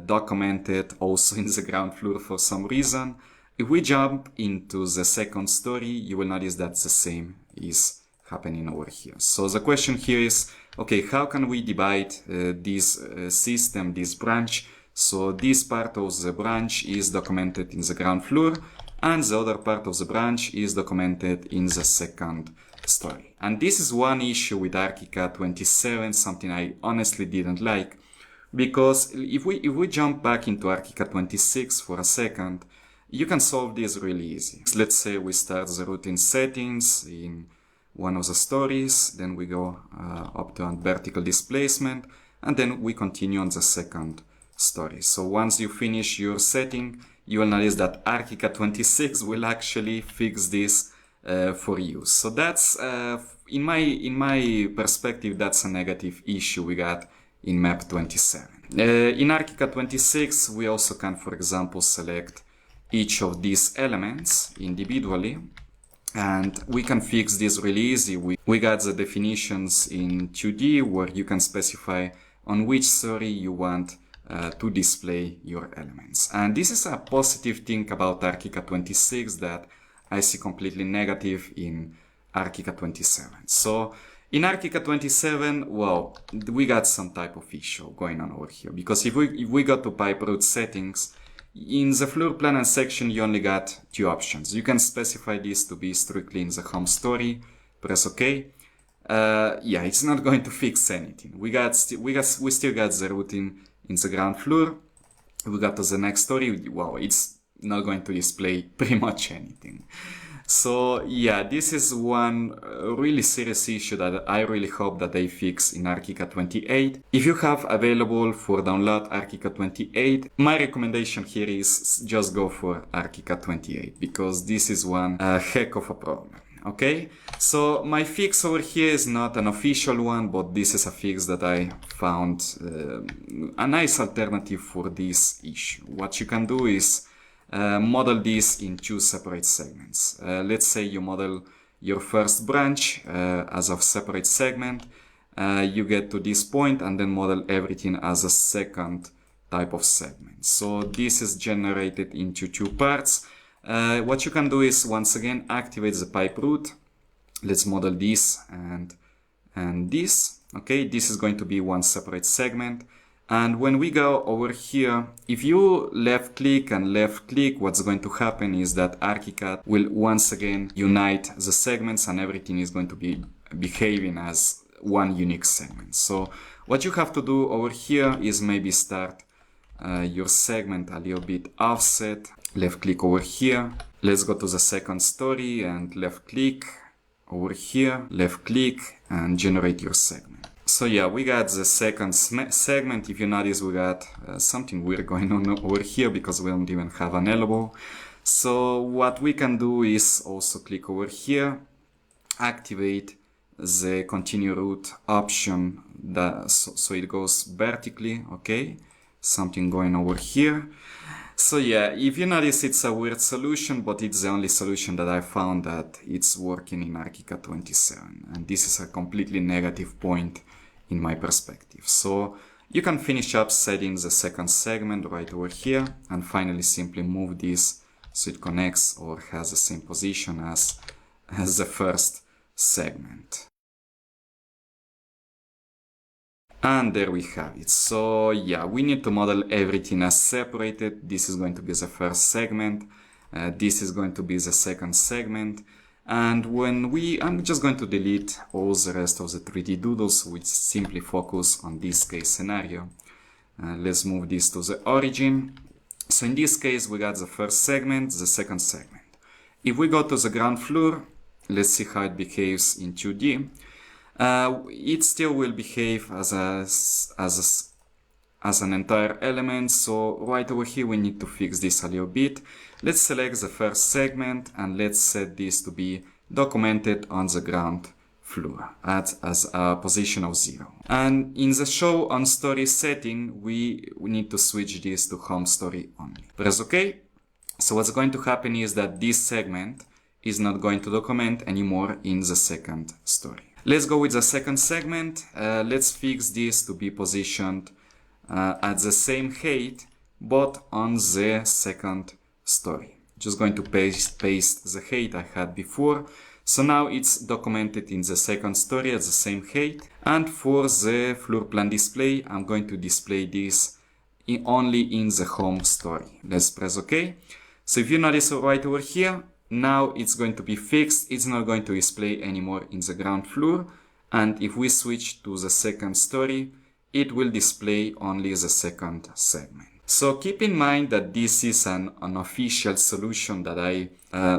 documented also in the ground floor for some reason. If we jump into the second story, you will notice that the same is happening over here. So the question here is, okay, how can we divide this system, this branch? So this part of the branch is documented in the ground floor, and the other part of the branch is documented in the second story. And this is one issue with ArchiCAD 27, something I honestly didn't like, because if we jump back into ArchiCAD 26 for a second, you can solve this really easy. Let's say we start the routing settings in one of the stories, then we go up to a vertical displacement, and then we continue on the second story. So once you finish your setting, you will notice that ArchiCAD 26 will actually fix this for you. So that's in my perspective, that's a negative issue we got in MEP 27. In ArchiCAD 26, we also can, for example, select each of these elements individually, and we can fix this really easy. We got the definitions in 2D where you can specify on which story you want to display your elements. And this is a positive thing about ArchiCAD 26 that I see completely negative in ArchiCAD 27. So in ArchiCAD 27, well, we got some type of issue going on over here, because if we go to pipe route settings, in the floor plan and section, you only got two options. You can specify this to be strictly in the home story, press OK. Yeah, it's not going to fix anything. We still got the routing in the ground floor. We got to the next story. Wow, it's not going to display pretty much anything. So yeah, this is one really serious issue that I really hope that they fix in Archicad 28. If you have available for download Archicad 28, my recommendation here is just go for Archicad 28, because this is one heck of a problem. Okay, so my fix over here is not an official one, but this is a fix that I found a nice alternative for this issue. What you can do is model this in two separate segments. Let's say you model your first branch as a separate segment. You get to this point and then model everything as a second type of segment. So this is generated into two parts. What you can do is once again activate the pipe route. Let's model this and this. Okay, this is going to be one separate segment. And when we go over here, if you left click and left click, what's going to happen is that Archicad will once again unite the segments and everything is going to be behaving as one unique segment. So what you have to do over here is maybe start your segment a little bit offset. Left click over here. Let's go to the second story and left click over here, left click and generate your segment. So yeah, we got the second segment. If you notice, we got something weird going on over here because we don't even have an elbow. So what we can do is also click over here, activate the continue route option so it goes vertically. Okay, something going over here. So yeah, if you notice, it's a weird solution, but it's the only solution that I found that it's working in Archicad 27. And this is a completely negative point in my perspective. So you can finish up setting the second segment right over here and finally simply move this so it connects or has the same position as the first segment. And there we have it. So yeah, we need to model everything as separated. This is going to be the first segment. This is going to be the second segment. And I'm just going to delete all the rest of the 3D doodles, which simply focus on this case scenario. Let's move this to the origin. So in this case, we got the first segment, the second segment. If we go to the ground floor, let's see how it behaves in 2D. It still will behave as an entire element. So right over here, we need to fix this a little bit. Let's select the first segment and let's set this to be documented on the ground floor as a position of 0. And in the show on story setting, we need to switch this to home story only. Press OK. So what's going to happen is that this segment is not going to document anymore in the second story. Let's go with the second segment. Let's fix this to be positioned at the same height, but on the second story. Just going to paste the height I had before. So now it's documented in the second story at the same height. And for the floor plan display, I'm going to display this only in the home story. Let's press OK. So if you notice right over here, now it's going to be fixed. It's not going to display anymore in the ground floor. And if we switch to the second story, it will display only the second segment. So keep in mind that this is an unofficial solution that I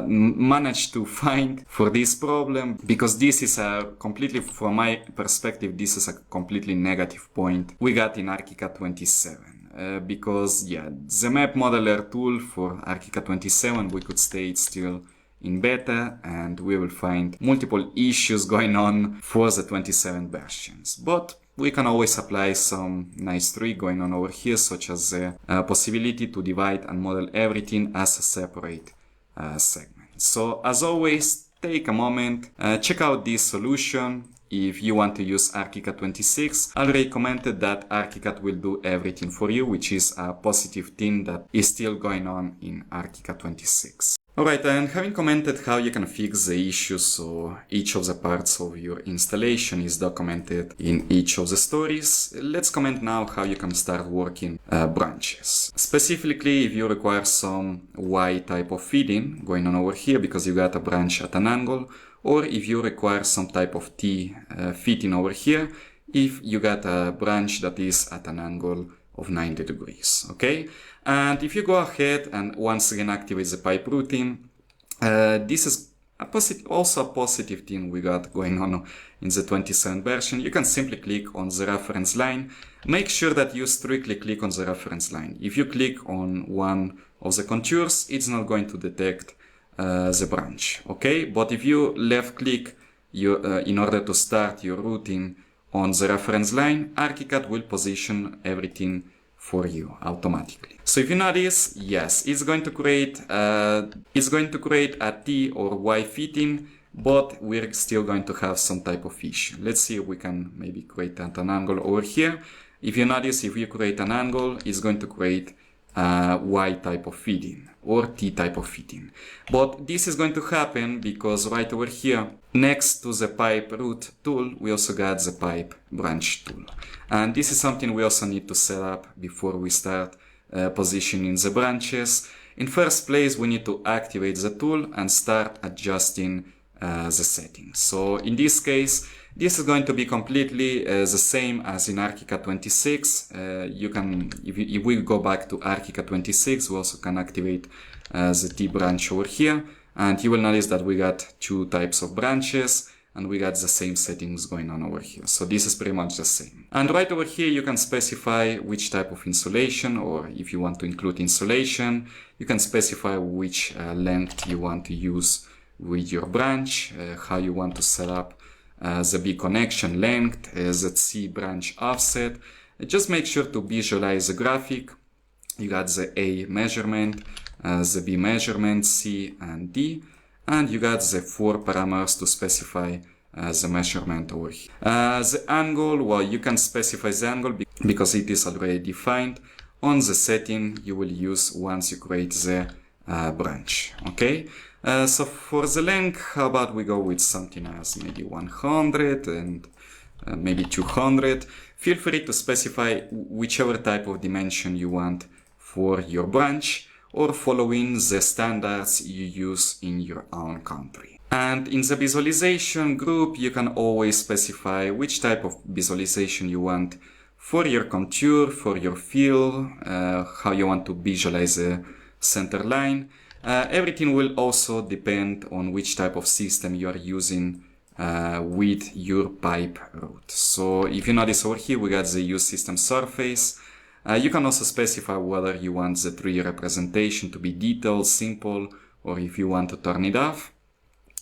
managed to find for this problem, because this is from my perspective, this is a completely negative point we got in Archicad 27. Because yeah, the map modeler tool for Archicad 27, we could say it's still in beta, and we will find multiple issues going on for the 27 versions. But we can always apply some nice trick going on over here, such as the possibility to divide and model everything as a separate segment. So as always, take a moment, check out this solution. If you want to use Archicad 26, I already commented that Archicad will do everything for you, which is a positive thing that is still going on in Archicad 26. Alright, and having commented how you can fix the issues so each of the parts of your installation is documented in each of the stories, let's comment now how you can start working branches. Specifically, if you require some Y type of feeding going on over here because you got a branch at an angle, or if you require some type of T fitting over here, if you got a branch that is at an angle of 90 degrees, okay? And if you go ahead and once again activate the pipe routing, this is also a positive thing we got going on in the 27th version. You can simply click on the reference line. Make sure that you strictly click on the reference line. If you click on one of the contours, it's not going to detect the branch, okay? But if you left click in order to start your routing on the reference line, ArchiCAD will position everything for you automatically. So if you notice, yes, it's going to create a T or Y fitting, but we're still going to have some type of issue. Let's see if we can maybe create an angle over here. If you notice, if you create an angle, it's going to create a Y type of fitting or T type of fitting. But this is going to happen because right over here, next to the pipe route tool, we also got the pipe branch tool. And this is something we also need to set up before we start positioning the branches. In first place, we need to activate the tool and start adjusting the settings. So in this case, this is going to be completely the same as in ArchiCAD 26. You can, if we go back to ArchiCAD 26, we also can activate the T branch over here. And you will notice that we got two types of branches and we got the same settings going on over here. So this is pretty much the same. And right over here, you can specify which type of insulation, or if you want to include insulation, you can specify which length you want to use with your branch, how you want to set up the B connection length, the C branch offset. Just make sure to visualize the graphic. You got the A measurement, the B measurement, C and D, and you got the 4 parameters to specify the measurement over here. The angle, well, you can specify the angle because it is already defined on the setting you will use once you create the branch, okay? So for the length, how about we go with something as maybe 100 and maybe 200. Feel free to specify whichever type of dimension you want for your branch, or following the standards you use in your own country. And in the visualization group, you can always specify which type of visualization you want for your contour, for your fill, how you want to visualize the center line. Everything will also depend on which type of system you are using with your pipe route. So if you notice over here, we got the use system surface. You can also specify whether you want the 3D representation to be detailed, simple, or if you want to turn it off.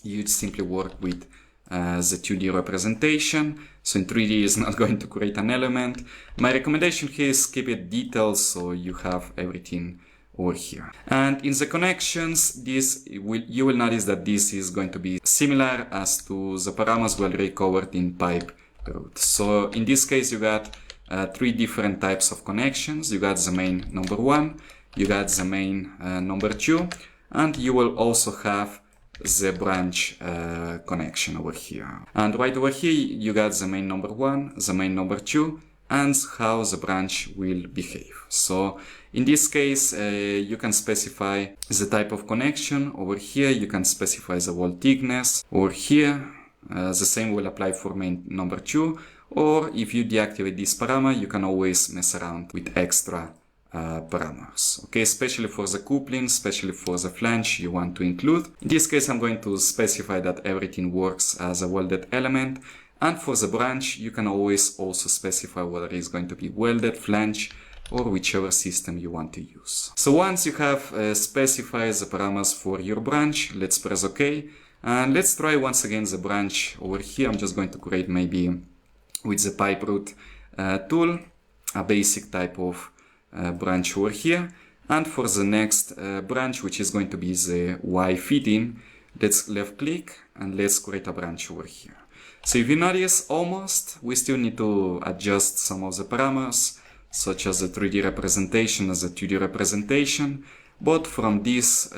You simply work with the 2D representation. So in 3D is not going to create an element. My recommendation here is keep it detailed so you have everything over here. And in the connections, you will notice that this is going to be similar as to the parameters we already covered in pipe route. So in this case, you got 3 different types of connections. You got the main number 1, you got the main number 2, and you will also have the branch connection over here. And right over here, you got the main number 1, the main number 2, and how the branch will behave. So in this case, you can specify the type of connection. Over here, you can specify the wall thickness. Over here, the same will apply for main number 2. Or if you deactivate this parameter, you can always mess around with extra parameters. Okay, especially for the coupling, especially for the flange you want to include. In this case, I'm going to specify that everything works as a welded element. And for the branch, you can always also specify whether it's going to be welded, flange, or whichever system you want to use. So once you have specified the parameters for your branch, let's press OK. And let's try once again the branch over here. I'm just going to create maybe with the pipe route tool, a basic type of branch over here. And for the next branch, which is going to be the Y fitting, let's left click and let's create a branch over here. So if you notice, we still need to adjust some of the parameters, such as the 3D representation as a 2D representation. But from this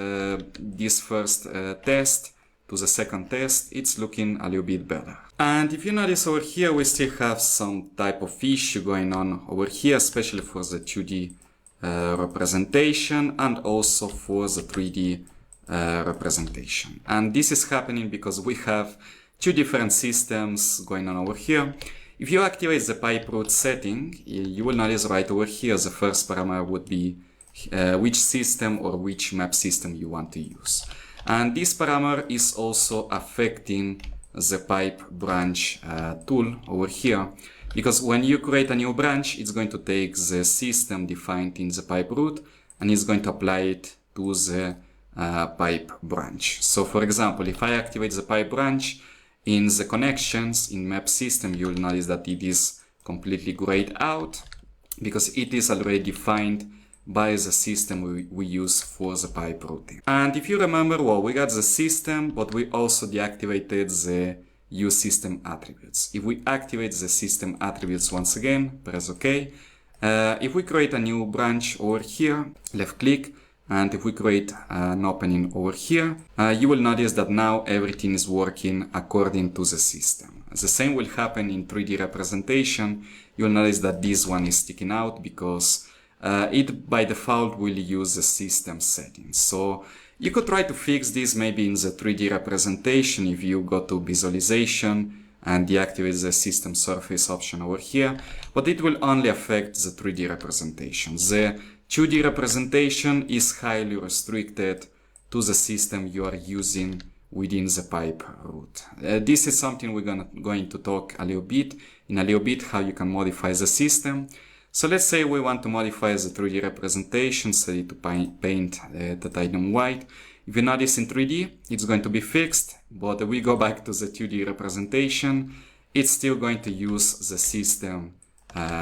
first test to the second test, it's looking a little bit better. And if you notice over here, we still have some type of issue going on over here, especially for the 2D representation and also for the 3D representation. And this is happening because we have two different systems going on over here. If you activate the pipe root setting, you will notice right over here the first parameter would be which system or which map system you want to use. And this parameter is also affecting the pipe branch tool over here, because when you create a new branch, it's going to take the system defined in the pipe root and it's going to apply it to the pipe branch. So for example, if I activate the pipe branch in the connections in map system, you will notice that it is completely grayed out because it is already defined by the system we use for the pipe routing. And if you remember, well, we got the system, but we also deactivated the use system attributes. If we activate the system attributes once again, press OK. If we create a new branch over here, left click, and if we create an opening over here, you will notice that now everything is working according to the system. The same will happen in 3D representation. You'll notice that this one is sticking out because it by default will use the system settings. So you could try to fix this maybe in the 3D representation if you go to visualization and deactivate the system surface option over here, but it will only affect the 3D representation. The 2D representation is highly restricted to the system you are using within the pipe root. This is something we're going to talk a little bit how you can modify the system. So let's say we want to modify the 3D representation, set it to paint titanium white. If you notice in 3D, it's going to be fixed, but if we go back to the 2D representation, it's still going to use the system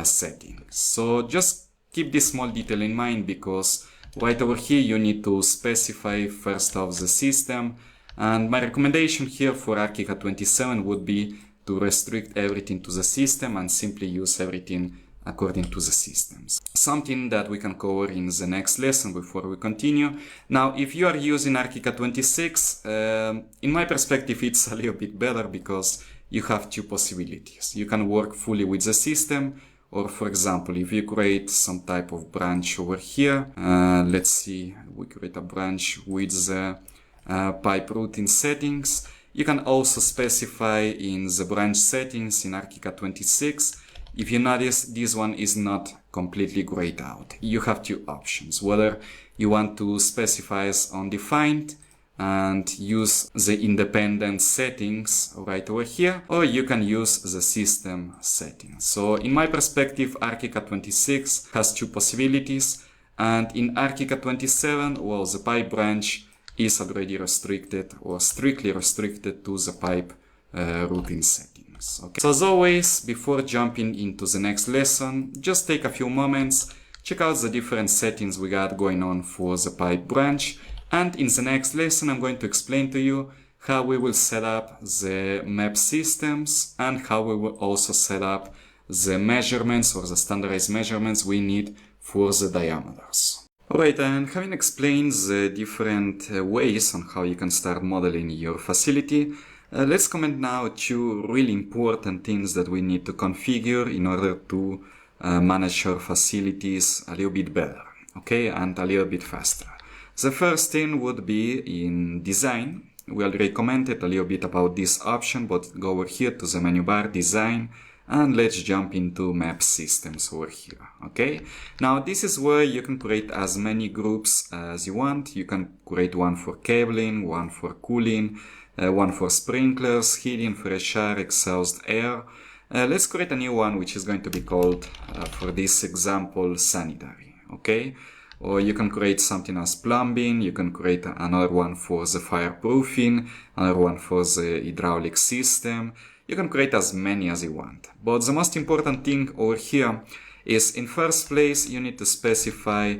settings. So just keep this small detail in mind, because right over here you need to specify first off the system. And my recommendation here for Archicad 27 would be to restrict everything to the system and simply use everything according to the systems. Something that we can cover in the next lesson before we continue. Now, if you are using Archicad 26, in my perspective, it's a little bit better because you have two possibilities. You can work fully with the system, or for example, if you create some type of branch over here, let's see, we create a branch with the pipe routing settings. You can also specify in the branch settings in Archicad 26. If you notice, this one is not completely grayed out. You have two options, whether you want to specify as undefined and use the independent settings right over here, or you can use the system settings. So in my perspective, Archicad 26 has two possibilities, and in Archicad 27, well, the pipe branch is already restricted or strictly restricted to the pipe routing settings. Okay. So as always, before jumping into the next lesson, just take a few moments, check out the different settings we got going on for the pipe branch, and in the next lesson I'm going to explain to you how we will set up the map systems and how we will also set up the measurements or the standardized measurements we need for the diameters. Alright, and having explained the different ways on how you can start modeling your facility, let's comment now two really important things that we need to configure in order to manage our facilities a little bit better, okay, and a little bit faster. The first thing would be in design. We already commented a little bit about this option, but go over here to the menu bar, design, and let's jump into map systems over here, okay? Now this is where you can create as many groups as you want. You can create one for cabling, one for cooling, one for sprinklers, heating, fresh air, exhaust air. Let's create a new one which is going to be called, for this example, sanitary, okay? Or you can create something as plumbing, you can create another one for the fireproofing, another one for the hydraulic system. You can create as many as you want. But the most important thing over here is, in first place, you need to specify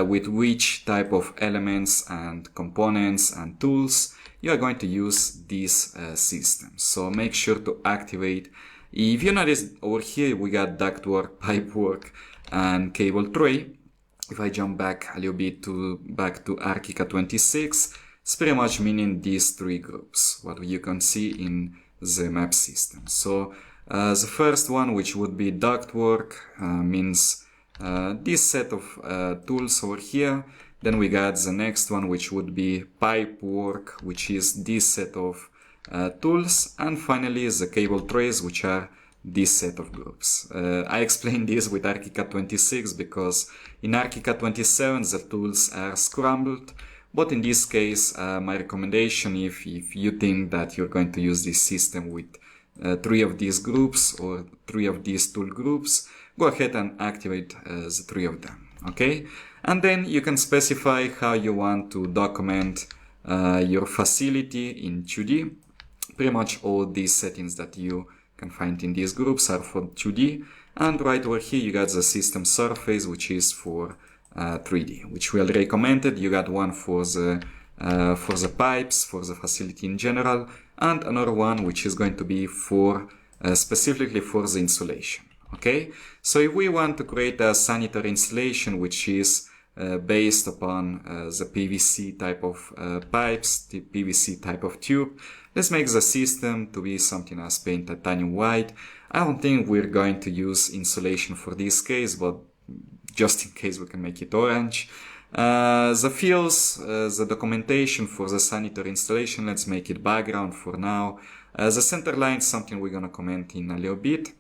with which type of elements and components and tools you are going to use these systems. So make sure to activate. If you notice over here, we got ductwork, pipework, and cable tray. if I jump back a little bit back to Archicad 26, it's pretty much meaning these three groups, what you can see in the map system. So the first one, which would be ductwork, means this set of tools over here. Then we got the next one, which would be pipe work, which is this set of tools. And finally, the cable trays, which are this set of groups. I explained this with Archicad 26 because in Archicad 27 the tools are scrambled, but in this case my recommendation, if you think that you're going to use this system with 3 of these groups or 3 of these tool groups, go ahead and activate the 3 of them, okay? And then you can specify how you want to document your facility in 2D. Pretty much all these settings that you can find in these groups are for 2D, and right over here you got the system surface, which is for 3D, which we already commented. You got one for the pipes, for the facility in general, and another one which is going to be for specifically for the insulation. Okay, so if we want to create a sanitary installation which is based upon the PVC type of pipes, the PVC type of tube, let's make the system to be something as paint titanium white. I don't think we're going to use insulation for this case, but just in case we can make it orange. The fields, the documentation for the sanitary installation, let's make it background for now. The center line is something we're gonna comment in a little bit,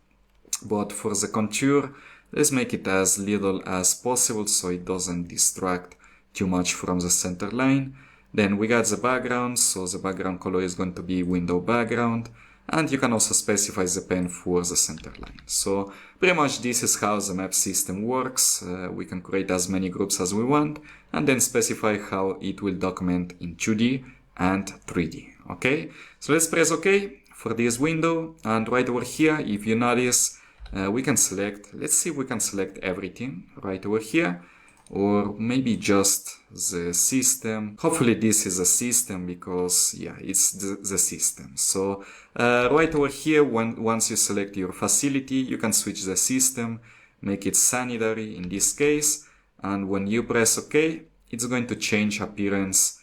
but for the contour, let's make it as little as possible so it doesn't distract too much from the center line. Then we got the background, so the background color is going to be window background, and you can also specify the pen for the center line. So pretty much this is how the map system works. We can create as many groups as we want, and then specify how it will document in 2D and 3D. Okay, so let's press OK for this window, and right over here, if you notice, we can select, let's see if we can select everything right over here, or maybe just the system. Hopefully this is a system because yeah, it's the system. So right over here, once you select your facility, you can switch the system, make it sanitary in this case, and when you press OK, it's going to change appearance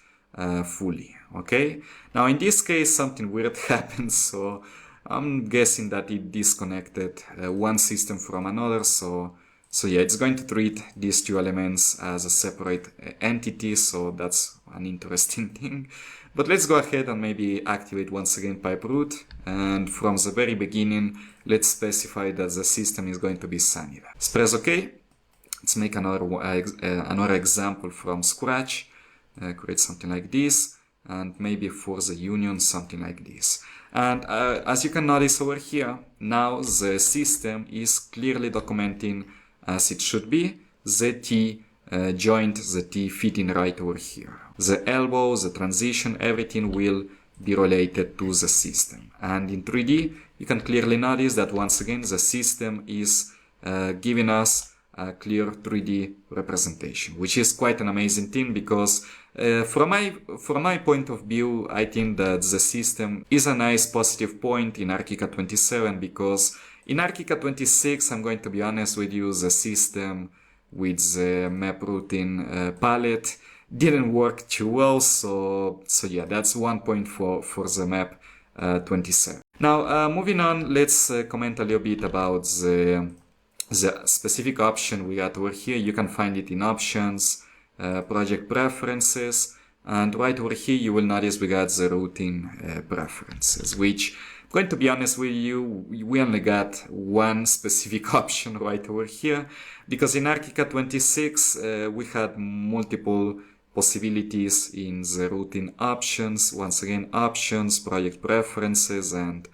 fully. Okay, now in this case something weird happens, so I'm guessing that it disconnected one system from another, so yeah, it's going to treat these two elements as a separate entity, so that's an interesting thing. But let's go ahead and maybe activate once again pipe root, and from the very beginning, let's specify that the system is going to be sanitary. Let's press OK. Let's make another example from scratch, create something like this, and maybe for the union, something like this. And as you can notice over here, now the system is clearly documenting as it should be, the T joint, the T fitting right over here. The elbow, the transition, everything will be related to the system. And in 3D, you can clearly notice that once again, the system is giving us a clear 3D representation, which is quite an amazing thing because from my point of view, I think that the system is a nice positive point in Archicad 27 because in Archicad 26, I'm going to be honest with you, the system with the map routing palette didn't work too well, so yeah, that's one point for the map 27. Now, moving on, let's comment a little bit about the specific option we got over here. You can find it in options, project preferences, and right over here you will notice we got the routing preferences, which, going to be honest with you, we only got one specific option right over here, because in Archicad 26 we had multiple possibilities in the routing options. Once again, options, project preferences, and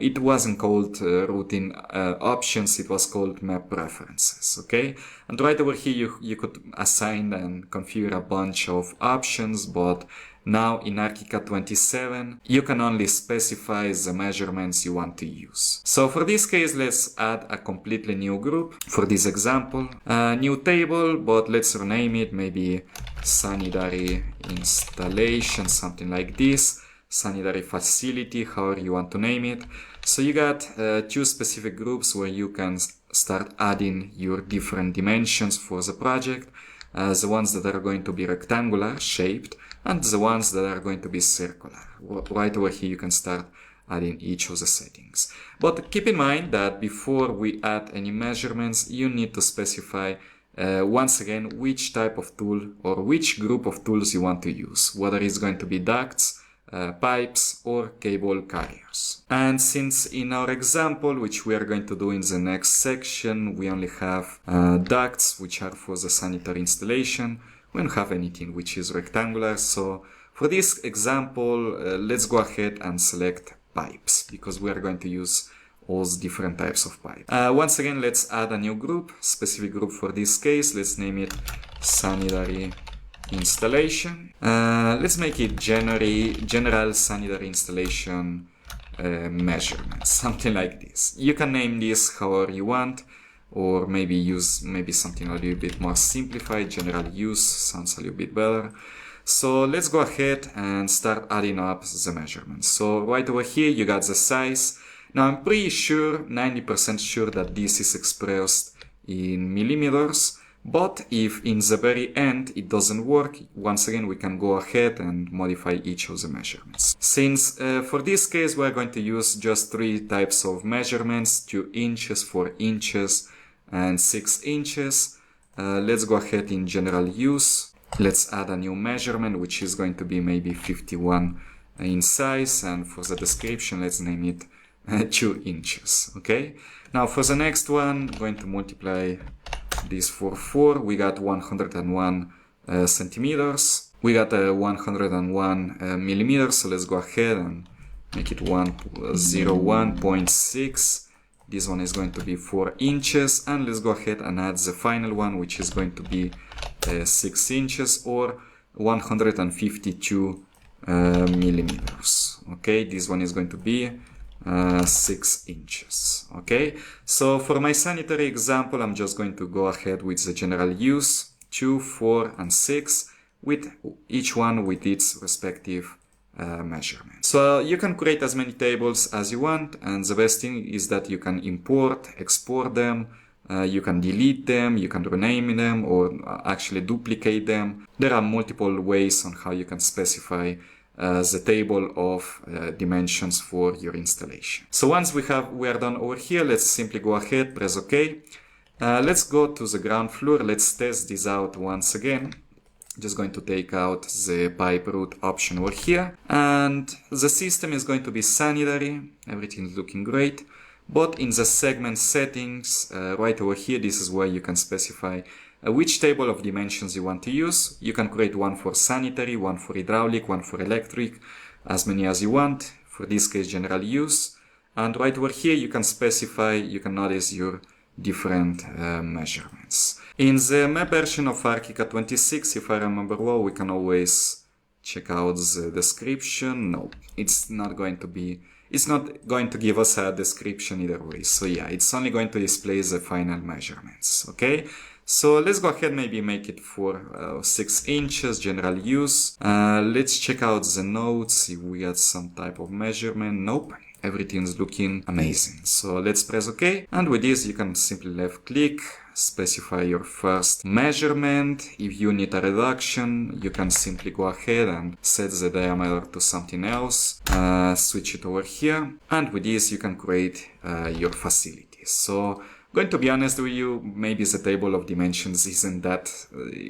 it wasn't called routing options, it was called map preferences, okay? And right over here you could assign and configure a bunch of options, but now in Archicad 27 you can only specify the measurements you want to use. So for this case, let's add a completely new group. For this example, a new table, but let's rename it maybe sanitary installation, something like this. Sanitary facility, however you want to name it. So you got two specific groups where you can start adding your different dimensions for the project, the ones that are going to be rectangular shaped and the ones that are going to be circular. Right over here you can start adding each of the settings. But keep in mind that before we add any measurements, you need to specify once again which type of tool or which group of tools you want to use, whether it's going to be ducts, pipes or cable carriers. And since in our example, which we are going to do in the next section, we only have ducts, which are for the sanitary installation, we don't have anything which is rectangular. So for this example, let's go ahead and select pipes, because we are going to use all different types of pipe. Once again, let's add a new group, specific group for this case. Let's name it sanitary installation. Let's make it general sanitary installation measurements, something like this. You can name this however you want, or maybe use something a little bit more simplified. General use sounds a little bit better. So let's go ahead and start adding up the measurements. So right over here you got the size. Now I'm pretty sure, 90% sure, that this is expressed in millimeters. But if in the very end it doesn't work, once again we can go ahead and modify each of the measurements. Since for this case we're going to use just 3 types of measurements, 2 inches, 4 inches and 6 inches, let's go ahead in general use. Let's add a new measurement which is going to be maybe 51 in size, and for the description let's name it 2 inches. Okay, now for the next one, I'm going to multiply this for 4. We got 101 centimeters. We got 101 millimeters. So let's go ahead and make it 101.6. This one is going to be 4 inches. And let's go ahead and add the final one, which is going to be 6 inches or 152 millimeters. Okay, this one is going to be 6 inches. Okay, so for my sanitary example, I'm just going to go ahead with the general use 2, 4 and 6, with each one with its respective measurement. So you can create as many tables as you want, and the best thing is that you can import, export them, you can delete them, you can rename them, or actually duplicate them. There are multiple ways on how you can specify the table of dimensions for your installation. So once we are done over here, let's simply go ahead, press OK. Let's go to the ground floor. Let's test this out once again. Just going to take out the pipe route option over here, and the system is going to be sanitary. Everything is looking great. But in the segment settings, right over here, this is where you can specify which table of dimensions you want to use. You can create one for sanitary, one for hydraulic, one for electric, as many as you want. For this case, general use. And right over here, you can specify, you can notice your different measurements. In the MEP version of Archicad 26, if I remember well, we can always check out the description. No, it's not going to give us a description either way. So yeah, it's only going to display the final measurements. Okay, so let's go ahead, maybe make it for 6 inches, general use. Let's check out the notes, if we got some type of measurement. Nope. Everything's looking amazing. So let's press OK. And with this, you can simply left click, specify your first measurement. If you need a reduction, you can simply go ahead and set the diameter to something else. Switch it over here. And with this, you can create your facilities. So going to be honest with you, maybe the table of dimensions isn't that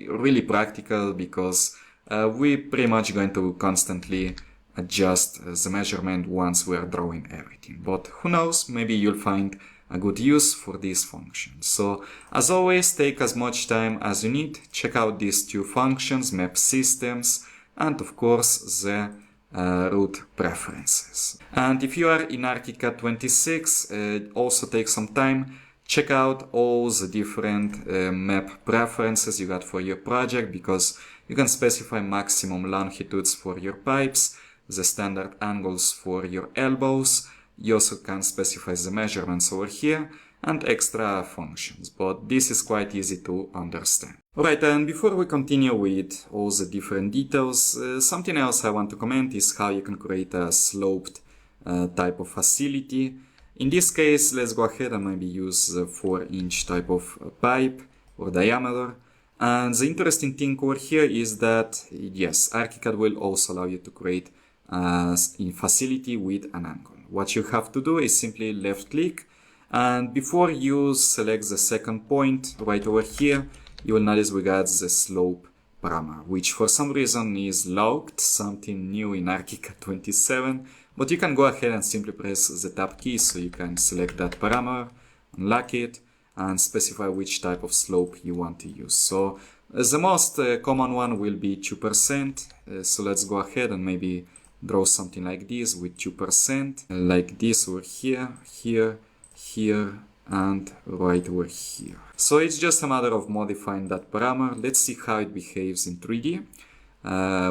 really practical, because we're pretty much going to constantly adjust the measurement once we are drawing everything. But who knows, maybe you'll find a good use for this function. So as always, take as much time as you need. Check out these 2 functions, MEP systems, and of course the route preferences. And if you are in Archicad 26, also take some time. Check out all the different MEP preferences you got for your project, because you can specify maximum longitudes for your pipes, the standard angles for your elbows. You also can specify the measurements over here and extra functions, but this is quite easy to understand. Alright, and before we continue with all the different details, something else I want to comment is how you can create a sloped type of facility. In this case, let's go ahead and maybe use the 4-inch type of pipe or diameter. And the interesting thing over here is that, yes, ArchiCAD will also allow you to create a facility with an angle. What you have to do is simply left click, and before you select the second point right over here, you will notice we got the slope parameter, which for some reason is locked, something new in ArchiCAD 27, but you can go ahead and simply press the tab key so you can select that parameter, unlock it, and specify which type of slope you want to use. So the most common one will be 2%. So let's go ahead and maybe draw something like this with 2%, like this over here, here, here, and right over here. So it's just a matter of modifying that parameter. Let's see how it behaves in 3D.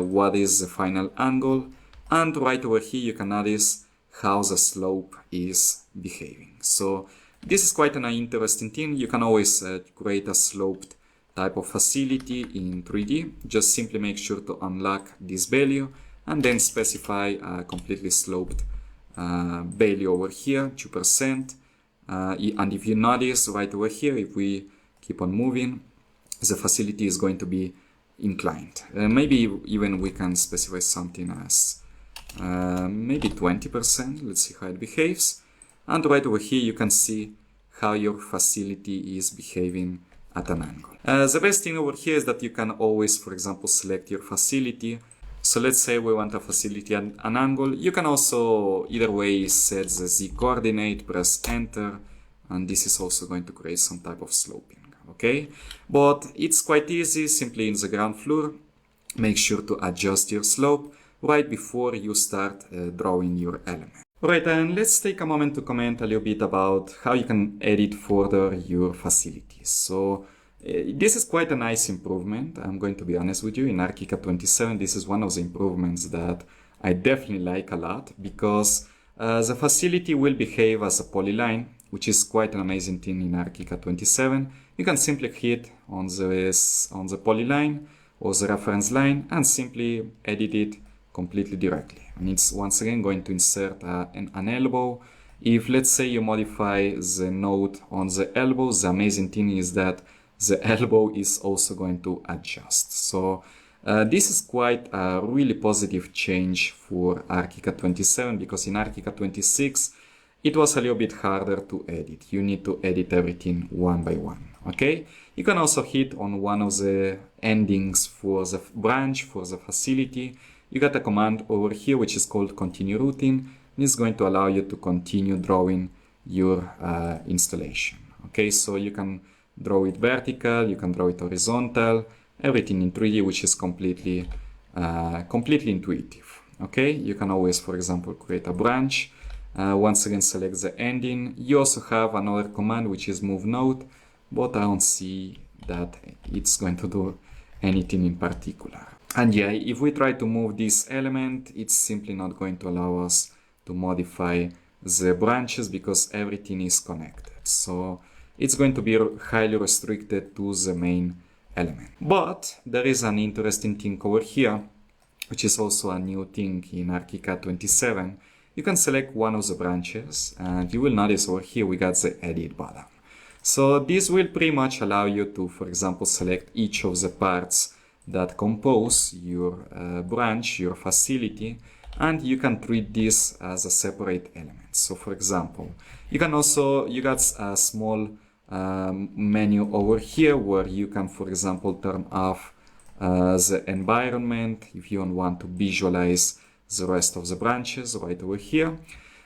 What is the final angle? And right over here you can notice how the slope is behaving. So this is quite an interesting thing. You can always create a sloped type of facility in 3D. Just simply make sure to unlock this value and then specify a completely sloped value over here, 2%. And if you notice right over here, if we keep on moving, the facility is going to be inclined. Maybe even we can specify something as maybe 20%. Let's see how it behaves. And right over here you can see how your facility is behaving at an angle. The best thing over here is that you can always, for example, select your facility. So let's say we want a facility at an angle. You can also either way set the Z coordinate, press enter, and this is also going to create some type of sloping. Okay, but it's quite easy. Simply in the ground floor, make sure to adjust your slope right before you start drawing your element. Alright, and let's take a moment to comment a little bit about how you can edit further your facilities. So this is quite a nice improvement. I'm going to be honest with you. In ArchiCAD 27, this is one of the improvements that I definitely like a lot, because the facility will behave as a polyline, which is quite an amazing thing in ArchiCAD 27. You can simply hit on the polyline or the reference line and simply edit it completely directly. And it's once again going to insert an elbow. If let's say you modify the node on the elbow, the amazing thing is that the elbow is also going to adjust. So this is quite a really positive change for ArchiCAD 27, because in ArchiCAD 26 it was a little bit harder to edit. You need to edit everything one by one. Okay, you can also hit on one of the endings for the branch for the facility. You got a command over here which is called continue routing, and it's going to allow you to continue drawing your installation. Okay, so you can draw it vertical, you can draw it horizontal, everything in 3D, which is completely intuitive. Okay, you can always, for example, create a branch. Once again, select the ending. You also have another command which is move node, but I don't see that it's going to do anything in particular. And yeah, if we try to move this element, it's simply not going to allow us to modify the branches because everything is connected. So it's going to be highly restricted to the main element. But there is an interesting thing over here, which is also a new thing in ArchiCAD 27. You can select one of the branches, and you will notice over here we got the edit button. So this will pretty much allow you to, for example, select each of the parts that compose your branch, your facility, and you can treat this as a separate element. So for example, you got a small menu over here where you can, for example, turn off the environment if you don't want to visualize the rest of the branches right over here.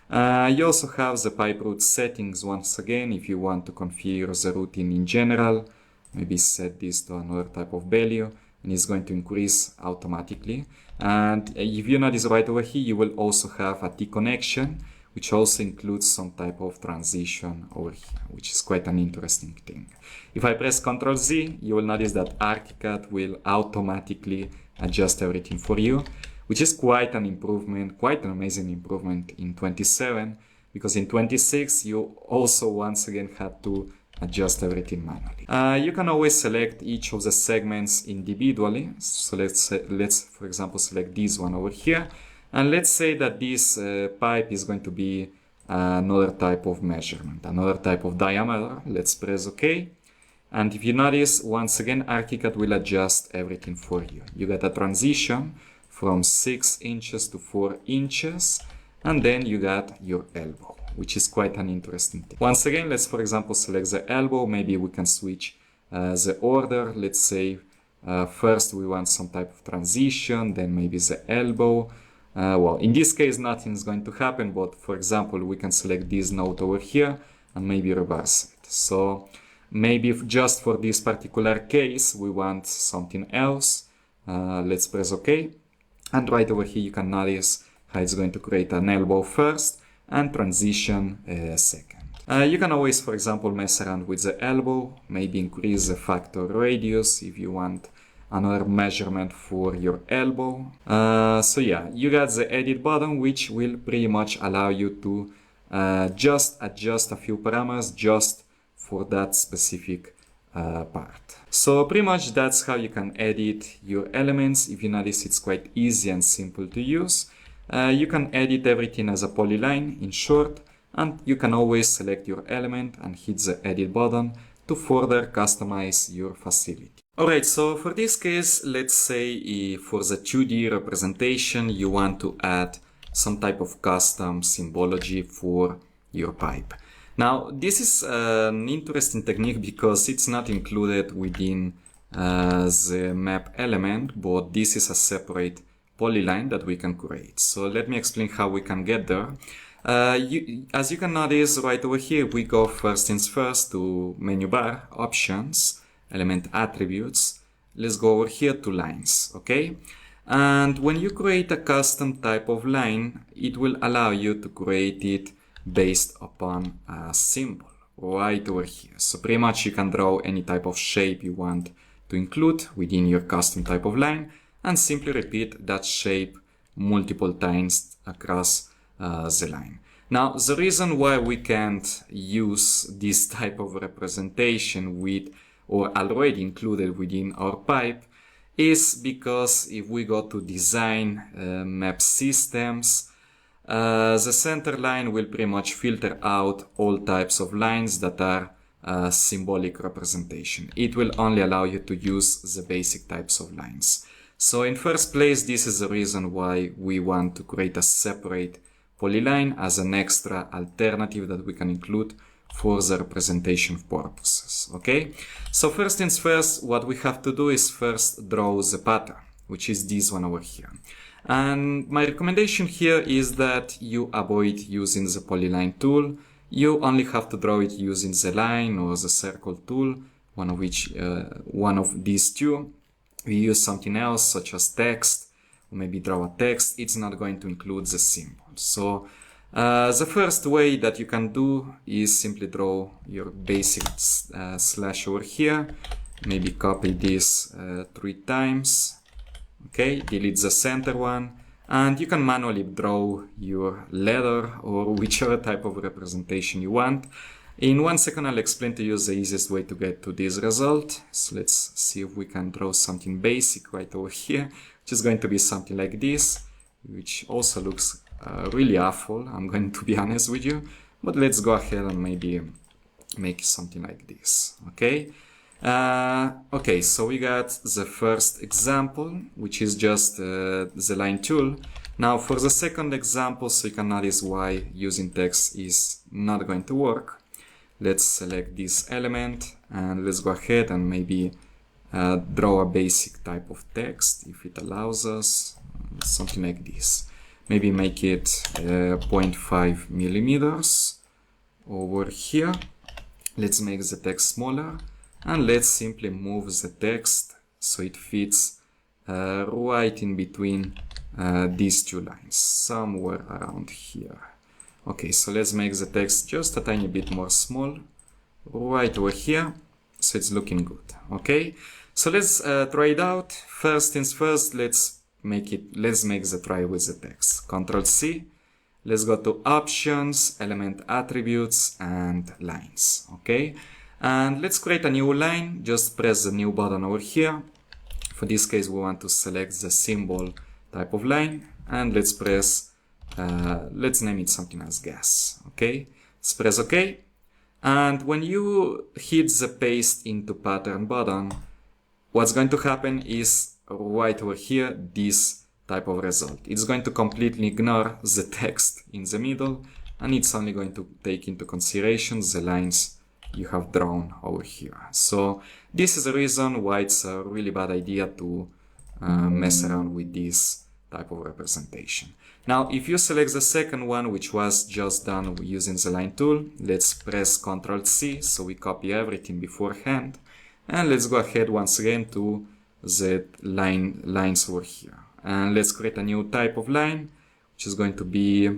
You also have the pipe route settings once again if you want to configure the routing in general. Maybe set this to another type of value, and it's going to increase automatically. And if you notice right over here, you will also have a T connection, which also includes some type of transition over here, which is quite an interesting thing. If I press Ctrl Z, you will notice that ArchiCAD will automatically adjust everything for you, which is quite an improvement, quite an amazing improvement in 27, because in 26 you also once again had to adjust everything manually. You can always select each of the segments individually. So let's for example select this one over here, and let's say that this pipe is going to be another type of measurement, another type of diameter. Let's press OK. And if you notice, once again, ArchiCAD will adjust everything for you. You get a transition from 6 inches to 4 inches, and then you got your elbow, which is quite an interesting thing. Once again, let's, for example, select the elbow. Maybe we can switch the order. Let's say first we want some type of transition, then maybe the elbow. Well, in this case, nothing is going to happen, but for example, we can select this node over here and maybe reverse it. So maybe just for this particular case, we want something else. Let's press OK. And right over here, you can notice how it's going to create an elbow first and transition second. You can always, for example, mess around with the elbow, maybe increase the factor radius if you want another measurement for your elbow. So yeah, you got the edit button, which will pretty much allow you to just adjust a few parameters just for that specific part. So pretty much that's how you can edit your elements. If you notice, it's quite easy and simple to use. You can edit everything as a polyline, in short, and you can always select your element and hit the edit button to further customize your facility. Alright, so for this case, let's say for the 2D representation, you want to add some type of custom symbology for your pipe. Now, this is an interesting technique because it's not included within the map element, but this is a separate polyline that we can create. So let me explain how we can get there. As you can notice right over here, we go first things first to menu bar, options, element attributes. Let's go over here to lines, okay? And when you create a custom type of line, it will allow you to create it based upon a symbol right over here. So pretty much you can draw any type of shape you want to include within your custom type of line and simply repeat that shape multiple times across the line. Now, the reason why we can't use this type of representation with or already included within our pipe is because if we go to design map systems, the center line will pretty much filter out all types of lines that are symbolic representation. It will only allow you to use the basic types of lines. So in first place, this is the reason why we want to create a separate polyline as an extra alternative that we can include for the representation purposes. Okay, so first things first, what we have to do is first draw the pattern, which is this one over here. And my recommendation here is that you avoid using the polyline tool. You only have to draw it using the line or the circle tool, one of these two. We use something else such as text, or maybe draw a text. It's not going to include the symbol. So the first way that you can do is simply draw your basic slash over here. Maybe copy this 3 times. Okay, delete the center one, and you can manually draw your letter or whichever type of representation you want. In 1 second, I'll explain to you the easiest way to get to this result. So let's see if we can draw something basic right over here, which is going to be something like this, which also looks really awful, I'm going to be honest with you. But let's go ahead and maybe make something like this, okay? Okay, so we got the first example, which is just the line tool. Now for the second example, so you can notice why using text is not going to work. Let's select this element and let's go ahead and maybe draw a basic type of text if it allows us, something like this. Maybe make it 0.5 millimeters over here. Let's make the text smaller. And let's simply move the text so it fits right in between these two lines, somewhere around here. Okay, so let's make the text just a tiny bit more small, right over here, so it's looking good. Okay, so let's try it out. First things first, let's make the try with the text. Ctrl C. Let's go to options, element attributes, and lines. Okay. And let's create a new line. Just press the new button over here. For this case, we want to select the symbol type of line, and let's press, let's name it something as gas. okay? Let's press OK. And when you hit the paste into pattern button, what's going to happen is right over here, this type of result. It's going to completely ignore the text in the middle, and it's only going to take into consideration the lines you have drawn over here. So this is the reason why it's a really bad idea to mess around with this type of representation. Now, if you select the second one, which was just done using the line tool, let's press Ctrl C so we copy everything beforehand. And let's go ahead once again to the lines over here. And let's create a new type of line, which is going to be,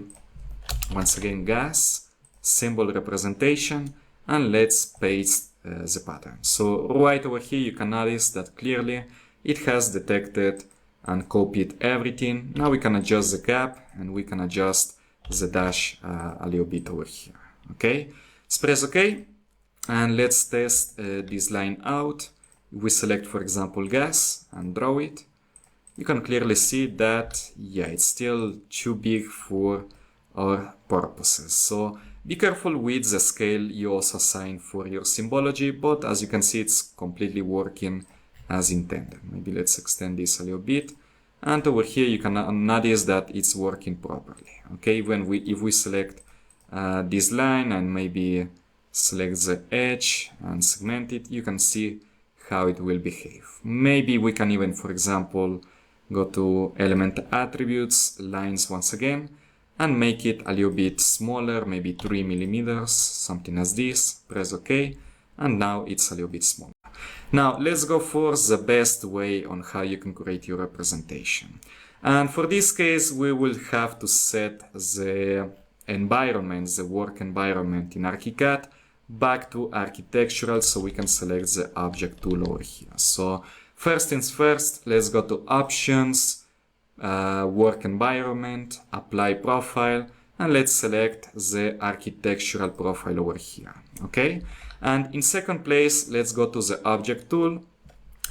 once again, gas, symbol representation, and let's paste the pattern. So right over here, you can notice that clearly it has detected and copied everything. Now we can adjust the gap and we can adjust the dash a little bit over here. Okay, let's press OK and let's test this line out. If we select, for example, gas and draw it, you can clearly see that, yeah, it's still too big for our purposes. So be careful with the scale you also assign for your symbology, but as you can see, it's completely working as intended. Maybe let's extend this a little bit, and over here you can notice that it's working properly. Okay, if we select this line and maybe select the edge and segment it, you can see how it will behave. Maybe we can even, for example, go to element attributes, lines once again, and make it a little bit smaller, maybe 3 millimeters, something as this. Press OK, and now it's a little bit smaller. Now let's go for the best way on how you can create your representation. And for this case, we will have to set the environment, the work environment in ArchiCAD back to architectural, so we can select the object tool over here. So first things first, let's go to options, work environment, apply profile, and let's select the architectural profile over here. Okay, and in second place, let's go to the object tool,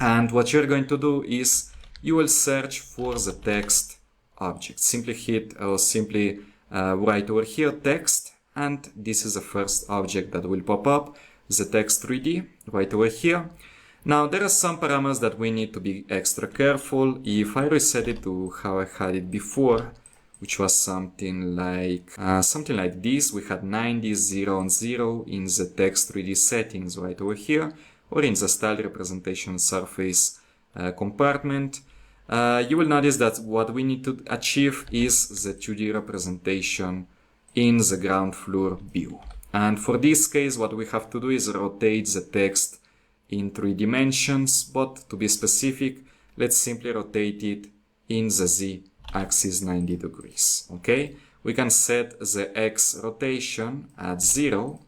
and what you're going to do is you will search for the text object. Simply hit or simply write over here text, and this is the first object that will pop up, the text 3D right over here. Now there are some parameters that we need to be extra careful. If I reset it to how I had it before, which was something like this, we had 90, 0, and 0 in the text 3D settings right over here, or in the style representation surface compartment. You will notice that what we need to achieve is the 2D representation in the ground floor view. And for this case, what we have to do is rotate the text in 3 dimensions, but to be specific, let's simply rotate it in the Z axis 90 degrees. Okay, we can set the X rotation at 0.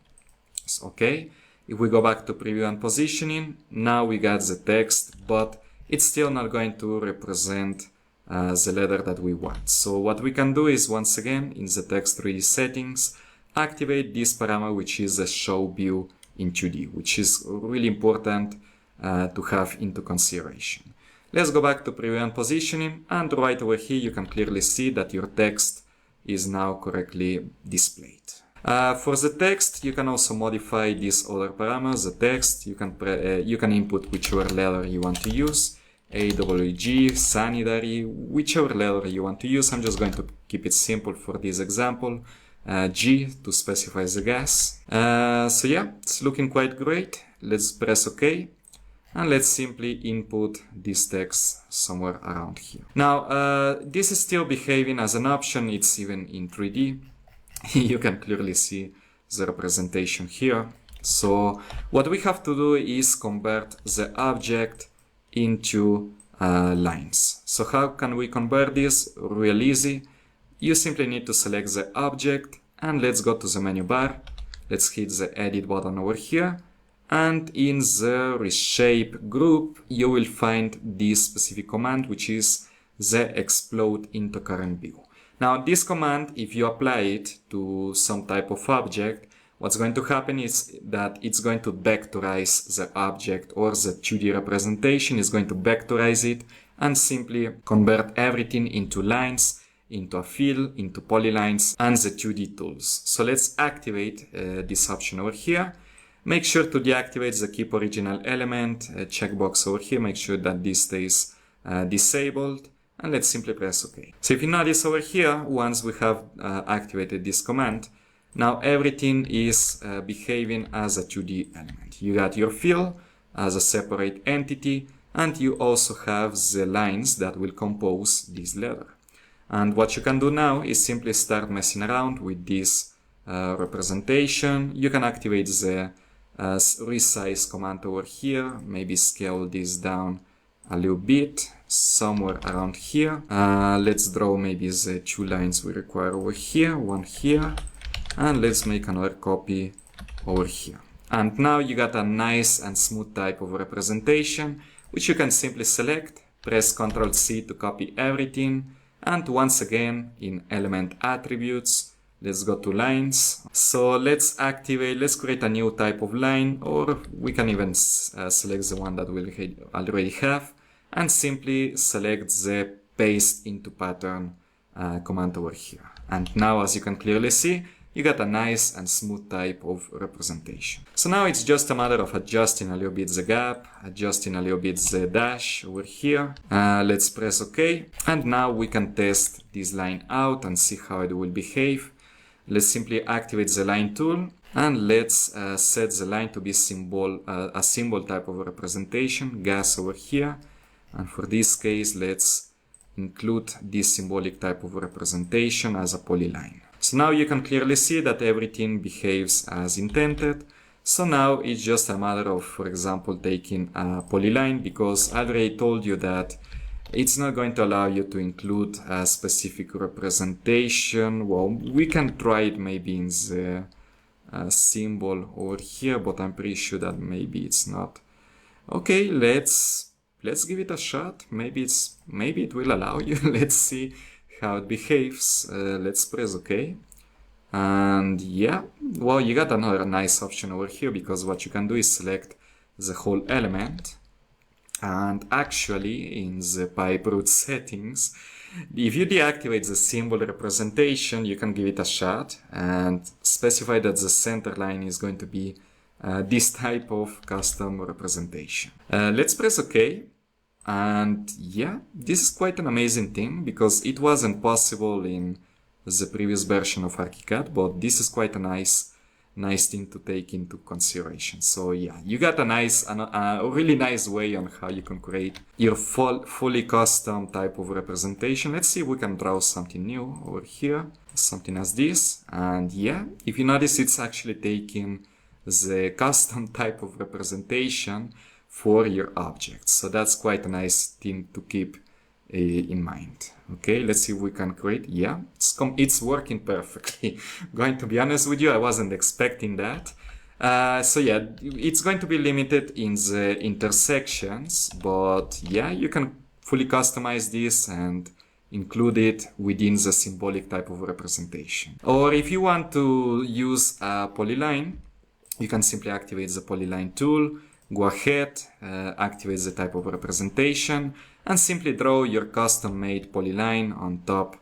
Okay, if we go back to preview and positioning, now we got the text, but it's still not going to represent the letter that we want. So what we can do is, once again, in the text 3D settings, activate this parameter, which is the show view in 2D, which is really important to have into consideration. Let's go back to preview and positioning, and right over here you can clearly see that your text is now correctly displayed. For the text, you can also modify these other parameters. The text, you can input whichever letter you want to use, AWG, sanitary, whichever letter you want to use. I'm just going to keep it simple for this example. G to specify the gas. So yeah, it's looking quite great. Let's press OK, and let's simply input this text somewhere around here. Now, this is still behaving as an option. It's even in 3D. You can clearly see the representation here. So what we have to do is convert the object into lines. So how can we convert this? Real easy. You simply need to select the object, and let's go to the menu bar. Let's hit the edit button over here, and in the reshape group you will find this specific command, which is the explode into current view. Now this command, if you apply it to some type of object, what's going to happen is that it's going to vectorize the object, or the 2D representation is going to vectorize it and simply convert everything into lines into a fill, into polylines, and the 2D tools. So let's activate this option over here. Make sure to deactivate the keep original element checkbox over here. Make sure that this stays disabled. And let's simply press OK. So if you notice over here, once we have activated this command, now everything is behaving as a 2D element. You got your fill as a separate entity, and you also have the lines that will compose this letter. And what you can do now is simply start messing around with this representation. You can activate the resize command over here, maybe scale this down a little bit, somewhere around here. Let's draw maybe the 2 lines we require over here, one here, and let's make another copy over here. And now you got a nice and smooth type of representation, which you can simply select, press Ctrl C to copy everything, and once again in element attributes, let's go to lines. So let's create a new type of line, or we can even select the one that we already have, and simply select the paste into pattern command over here. And now, as you can clearly see, you got a nice and smooth type of representation. So now it's just a matter of adjusting a little bit the gap, adjusting a little bit the dash over here. Let's press OK. And now we can test this line out and see how it will behave. Let's simply activate the line tool, and let's set the line to be a symbol type of representation, gas over here. And for this case, let's include this symbolic type of representation as a polyline. So now you can clearly see that everything behaves as intended. So now it's just a matter of, for example, taking a polyline, because I already told you that it's not going to allow you to include a specific representation. Well, we can try it maybe in the symbol over here, but I'm pretty sure that maybe it's not. Okay, let's give it a shot. Maybe it will allow you. Let's see how it behaves. Let's press OK. And yeah, well, you got another nice option over here, because what you can do is select the whole element. And actually, in the pipe root settings, if you deactivate the symbol representation, you can give it a shot and specify that the center line is going to be this type of custom representation. Let's press OK. And yeah, this is quite an amazing thing, because it wasn't possible in the previous version of ArchiCAD, but this is quite a nice thing to take into consideration. So yeah, you got a really nice way on how you can create your fully custom type of representation. Let's see if we can draw something new over here, something as this. And yeah, if you notice, it's actually taking the custom type of representation for your objects. So that's quite a nice thing to keep in mind. Okay, let's see if we can create. Yeah, it's working perfectly. Going to be honest with you, I wasn't expecting that. So yeah, it's going to be limited in the intersections, but yeah, you can fully customize this and include it within the symbolic type of representation. Or if you want to use a polyline, you can simply activate the polyline tool, go ahead, activate the type of representation, and simply draw your custom-made polyline on top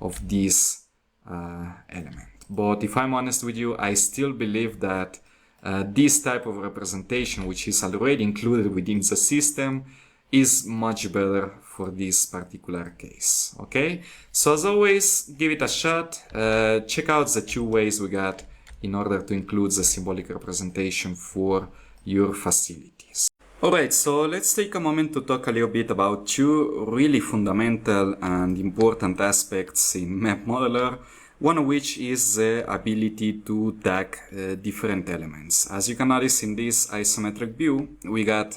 of this element. But if I'm honest with you, I still believe that this type of representation, which is already included within the system, is much better for this particular case. Okay, so as always, give it a shot. Check out the 2 ways we got in order to include the symbolic representation for your facilities. Alright, so let's take a moment to talk a little bit about 2 really fundamental and important aspects in MEP Modeler, one of which is the ability to tag different elements. As you can notice in this isometric view, we got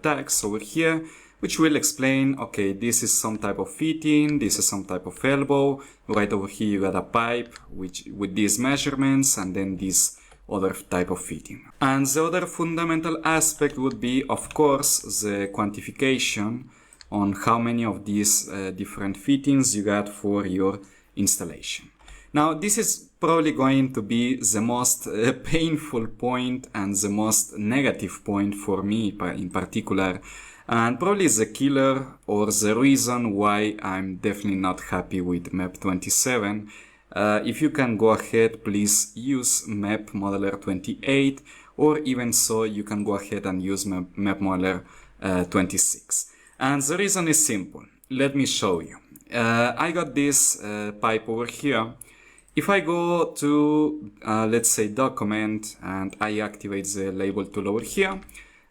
tags over here, which will explain, okay, this is some type of fitting, this is some type of elbow, right over here you got a pipe with these measurements, and then this other type of fitting. And the other fundamental aspect would be, of course, the quantification on how many of these different fittings you got for your installation. Now, this is probably going to be the most painful point and the most negative point for me in particular, And probably the killer or the reason why I'm definitely not happy with MEP 27. If you can go ahead, please use MEP Modeler 28, or even so, you can go ahead and use MEP Modeler 26. And the reason is simple. Let me show you. I got this pipe over here. If I go to, let's say, document, and I activate the label tool over here,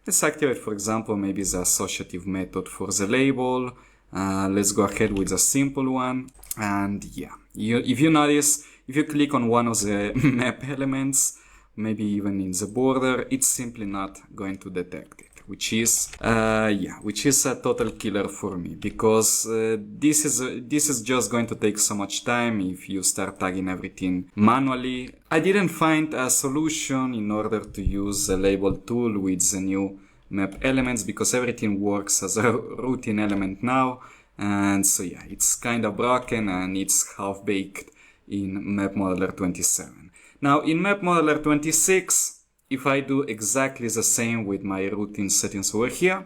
let's activate, for example, maybe the associative method for the label. Let's go ahead with a simple one. And yeah, if you notice, if you click on one of the map elements, maybe even in the border, it's simply not going to detect it, which is a total killer for me, because this is just going to take so much time if you start tagging everything manually. I didn't find a solution in order to use the label tool with the new map elements, because everything works as a routine element now, and so yeah, it's kind of broken and it's half-baked in Map Modeler 27. Now in Map Modeler 26, if I do exactly the same with my routine settings over here,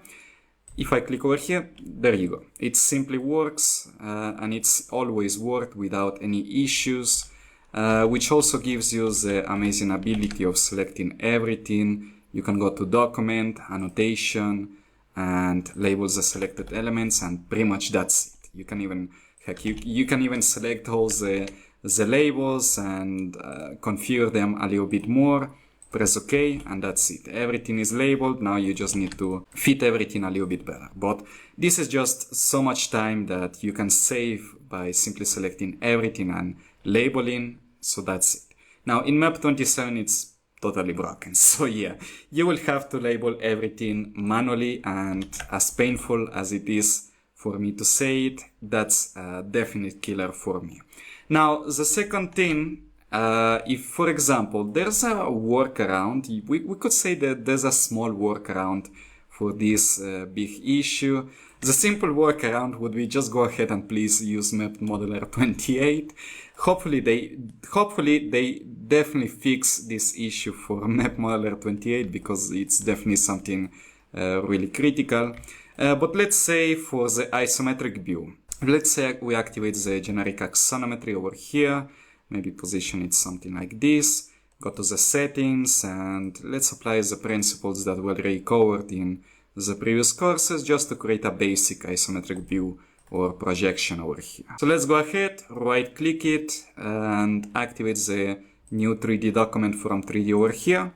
if I click over here, there you go. It simply works, and it's always worked without any issues, which also gives you the amazing ability of selecting everything. You can go to document, annotation, and label the selected elements, and pretty much that's it. You can even, heck, you can even select all the labels and configure them a little bit more. Press OK, and that's it. Everything is labeled. Now you just need to fit everything a little bit better. But this is just so much time that you can save by simply selecting everything and labeling. So that's it. Now in Map 27, it's totally broken. So yeah, you will have to label everything manually, and as painful as it is for me to say it, that's a definite killer for me. Now, the second thing, if, for example, there's a workaround, we could say that there's a small workaround for this big issue. The simple workaround would be just go ahead and please use Map Modeler 28. Hopefully they definitely fix this issue for Map Modeler 28, because it's definitely something really critical. But let's say for the isometric view, let's say we activate the generic axonometry over here. Maybe position it something like this, go to the settings, and let's apply the principles that were already covered in the previous courses, just to create a basic isometric view or projection over here. So let's go ahead, right click it, and activate the new 3D document from 3D over here.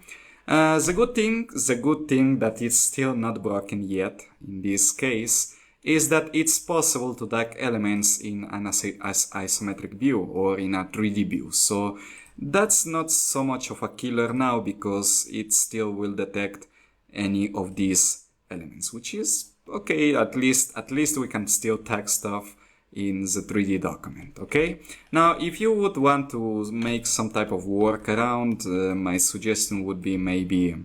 The good thing that it's still not broken yet in this case is that it's possible to tag elements in an isometric view or in a 3D view. So that's not so much of a killer now, because it still will detect any of these elements, which is okay. At least we can still tag stuff in the 3D document. Okay. Now, if you would want to make some type of workaround, my suggestion would be maybe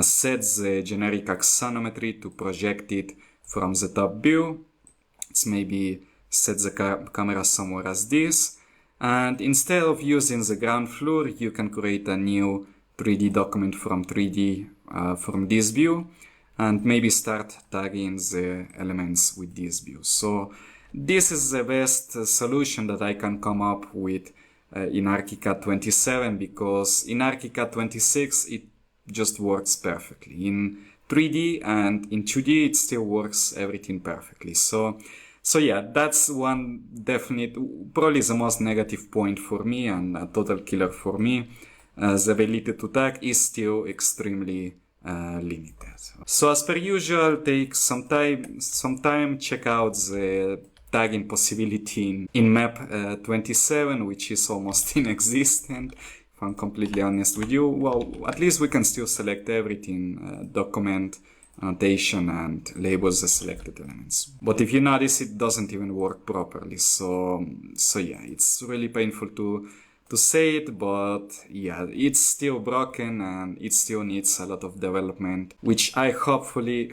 set the generic axonometry to project it from the top view. It's maybe set the camera somewhere as this, and instead of using the ground floor, you can create a new 3D document from 3D from this view, and maybe start tagging the elements with this view. So this is the best solution that I can come up with in ArchiCAD 27, because in ArchiCAD 26 it just works perfectly. In 3D and in 2D it still works everything perfectly. So yeah, that's one definite, probably the most negative point for me and a total killer for me. The ability to tag is still extremely limited. So as per usual, take some time, check out the tagging possibility in Map 27, which is almost inexistent. If I'm completely honest with you, well, at least we can still select everything, document, annotation, and labels the selected elements. But if you notice, it doesn't even work properly. So yeah, it's really painful to say it, but yeah, it's still broken and it still needs a lot of development, which I hopefully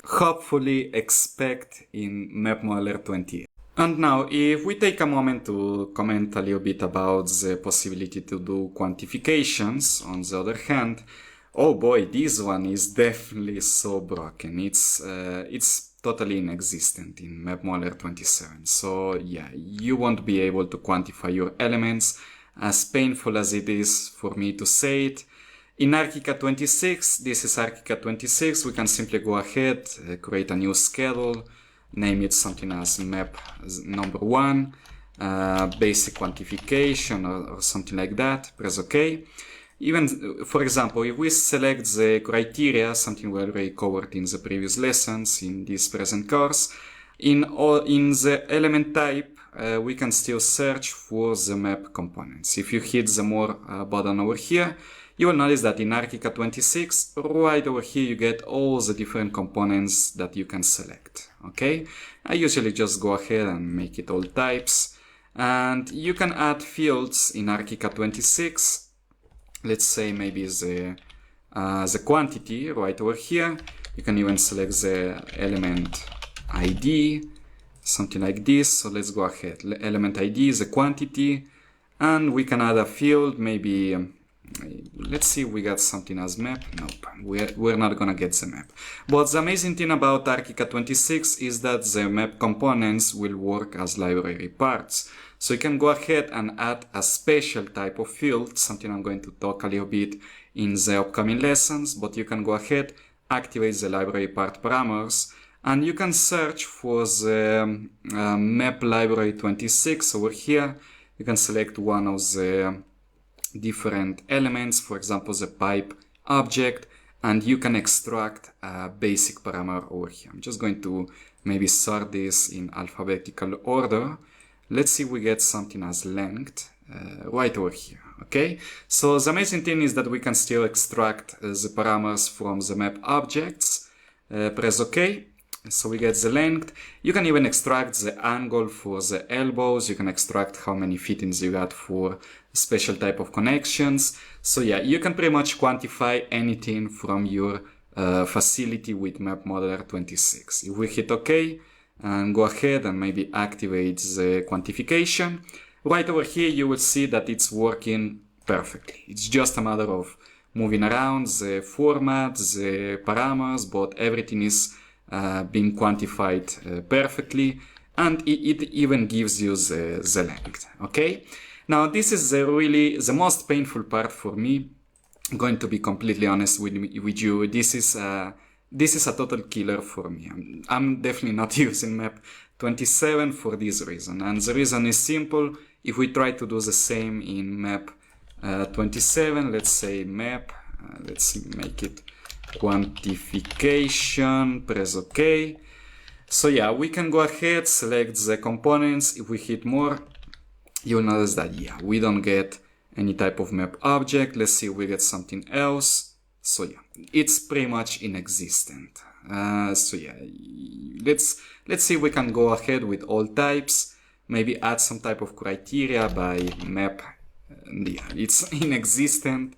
expect in Map Modeler 28. And now, if we take a moment to comment a little bit about the possibility to do quantifications, on the other hand, oh boy, this one is definitely so broken. It's totally inexistent in MEP Modeler 27. So yeah, you won't be able to quantify your elements, as painful as it is for me to say it. In Archicad 26, this is Archicad 26, we can simply go ahead, create a new schedule, name it something as MEP number 1, basic quantification or something like that, press OK. Even, for example, if we select the criteria, something we already covered in the previous lessons in this present course, in the element type, we can still search for the MEP components. If you hit the more button over here, you will notice that in Archicad 26, right over here, you get all the different components that you can select. Okay, I usually just go ahead and make it all types, and you can add fields in Archicad 26. Let's say maybe the quantity right over here. You can even select the element ID, something like this. So let's go ahead. Element ID is the quantity, and we can add a field, maybe, let's see if we got something as map. Nope, we're not gonna get the map. But the amazing thing about Archicad 26 is that the map components will work as library parts. So you can go ahead and add a special type of field, something I'm going to talk a little bit in the upcoming lessons, but you can go ahead, activate the library part parameters, and you can search for the map library 26 over here. You can select one of the different elements, for example, the pipe object, and you can extract a basic parameter over here. I'm just going to maybe sort this in alphabetical order. Let's see if we get something as length right over here. Okay, so the amazing thing is that we can still extract the parameters from the map objects. Press OK. So we get the length. You can even extract the angle for the elbows. You can extract how many fittings you got for special type of connections. So yeah, you can pretty much quantify anything from your facility with MEP Modeler 26. If we hit OK and go ahead and maybe activate the quantification, right over here you will see that it's working perfectly. It's just a matter of moving around the format, the parameters, but everything is being quantified perfectly, and it even gives you the length. Okay, now this is really the most painful part for me. I'm going to be completely honest with you. This is a total killer for me. I'm definitely not using MEP 27 for this reason, and the reason is simple. If we try to do the same in MEP 27, let's say MEP, let's make it quantification, press OK. So yeah, we can go ahead, select the components. If we hit more, you'll notice that yeah, we don't get any type of map object. Let's see if we get something else. So yeah, it's pretty much inexistent. So yeah, let's see if we can go ahead with all types, maybe add some type of criteria by map. Yeah, it's inexistent.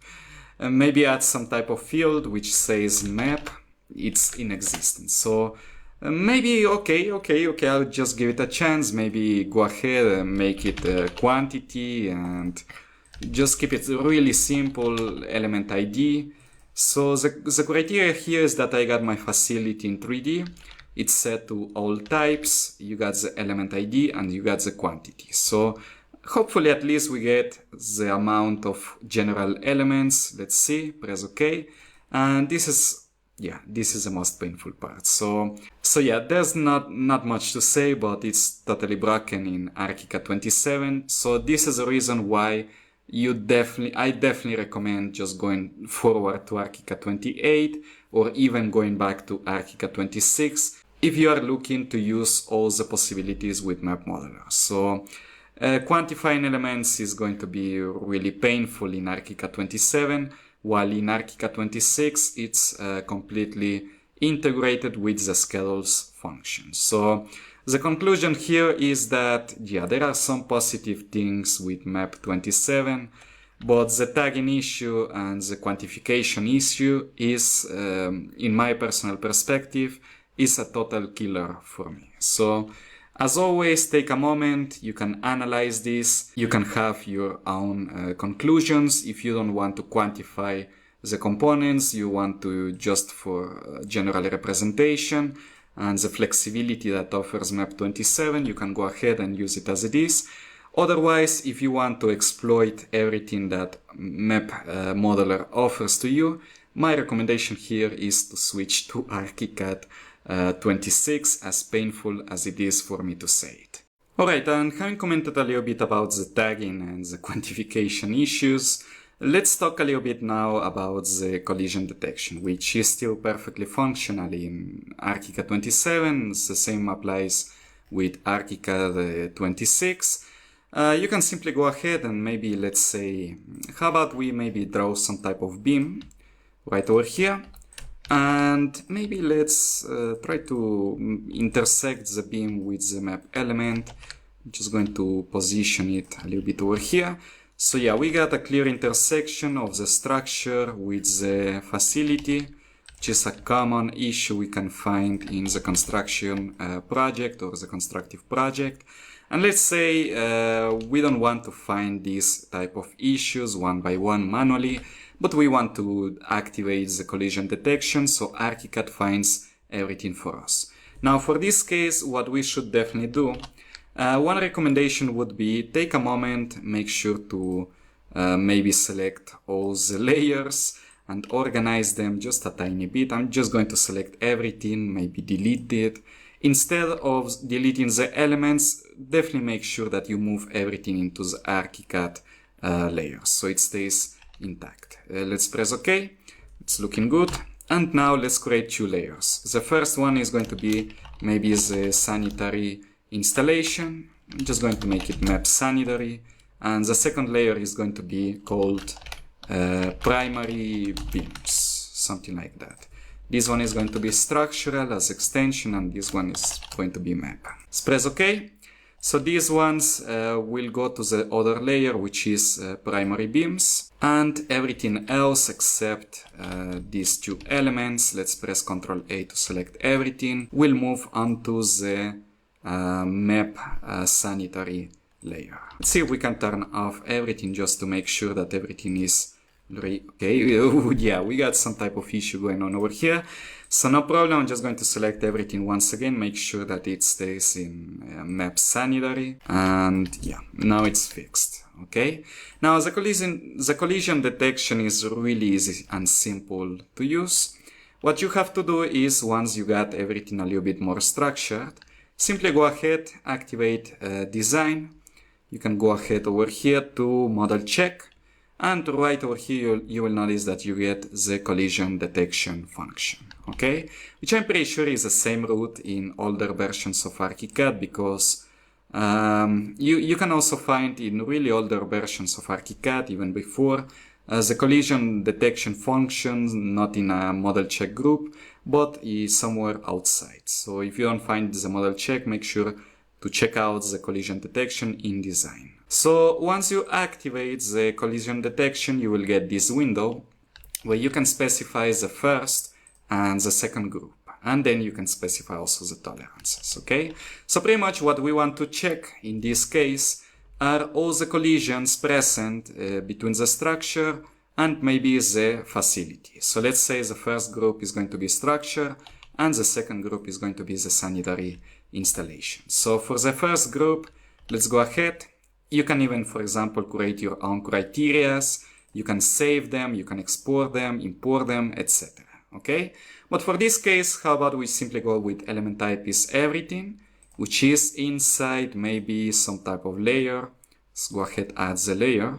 Maybe add some type of field which says map. It's inexistent. So maybe okay, I'll just give it a chance. Maybe go ahead and make it a quantity and just keep it really simple, element ID. So the criteria here is that I got my facility in 3D. It's set to all types. You got the element ID and you got the quantity. So hopefully at least we get the amount of general elements. Let's see, press OK. And this is the most painful part. So yeah, there's not much to say, but it's totally broken in Archicad 27. So this is the reason why I definitely recommend just going forward to Archicad 28 or even going back to Archicad 26 if you are looking to use all the possibilities with MEP Modeler. So quantifying elements is going to be really painful in Archicad 27, while in Archicad 26 it's completely integrated with the schedules function. So the conclusion here is that yeah, there are some positive things with MEP 27, but the tagging issue and the quantification issue is, in my personal perspective, is a total killer for me. So as always, take a moment, you can analyze this, you can have your own conclusions. If you don't want to quantify the components, you want to just for general representation, and the flexibility that offers MEP27, you can go ahead and use it as it is. Otherwise, if you want to exploit everything that MEP Modeler offers to you, my recommendation here is to switch to ArchiCAD 26, as painful as it is for me to say it. Alright, and having commented a little bit about the tagging and the quantification issues, let's talk a little bit now about the collision detection, which is still perfectly functional in ArchiCAD 27. The same applies with ArchiCAD 26. You can simply go ahead and maybe, let's say, how about we maybe draw some type of beam right over here, and maybe let's try to intersect the beam with the map element. I'm just going to position it a little bit over here. So yeah, we got a clear intersection of the structure with the facility, which is a common issue we can find in the construction project or the constructive project. And let's say we don't want to find these type of issues one by one manually, but we want to activate the collision detection, so ArchiCAD finds everything for us. Now for this case, what we should definitely do, one recommendation would be take a moment, make sure to maybe select all the layers and organize them just a tiny bit. I'm just going to select everything, maybe delete it. Instead of deleting the elements, definitely make sure that you move everything into the ArchiCAD layers so it stays intact. Let's press OK. It's looking good. And now let's create two layers. The first one is going to be maybe the sanitary installation. I'm just going to make it map sanitary. And the second layer is going to be called primary beams, something like that. This one is going to be structural as extension, and this one is going to be map. Let's press OK. So these ones will go to the other layer, which is primary beams, and everything else except these two elements, let's press Ctrl A to select everything, will move onto the map sanitary layer. Let's see if we can turn off everything just to make sure that everything is okay. Yeah, we got some type of issue going on over here. So no problem, I'm just going to select everything once again, make sure that it stays in map sanitary, and yeah, now it's fixed. Okay, now the collision detection is really easy and simple to use. What you have to do is, once you got everything a little bit more structured, simply go ahead, activate design. You can go ahead over here to model check, and right over here you will notice that you get the collision detection function, okay? Which I'm pretty sure is the same root in older versions of ArchiCAD, because you can also find in really older versions of ArchiCAD, even before, the collision detection function, not in a model check group, but is somewhere outside. So if you don't find the model check, make sure to check out the collision detection in design. So once you activate the collision detection, you will get this window where you can specify the first and the second group. And then you can specify also the tolerances, okay? So pretty much what we want to check in this case are all the collisions present between the structure and maybe the facility. So let's say the first group is going to be structure and the second group is going to be the sanitary installation. So for the first group, let's go ahead. You can even, for example, create your own criterias. You can save them, you can export them, import them, etc. Okay? But for this case, how about we simply go with element type is everything, which is inside maybe some type of layer. Let's go ahead, add the layer.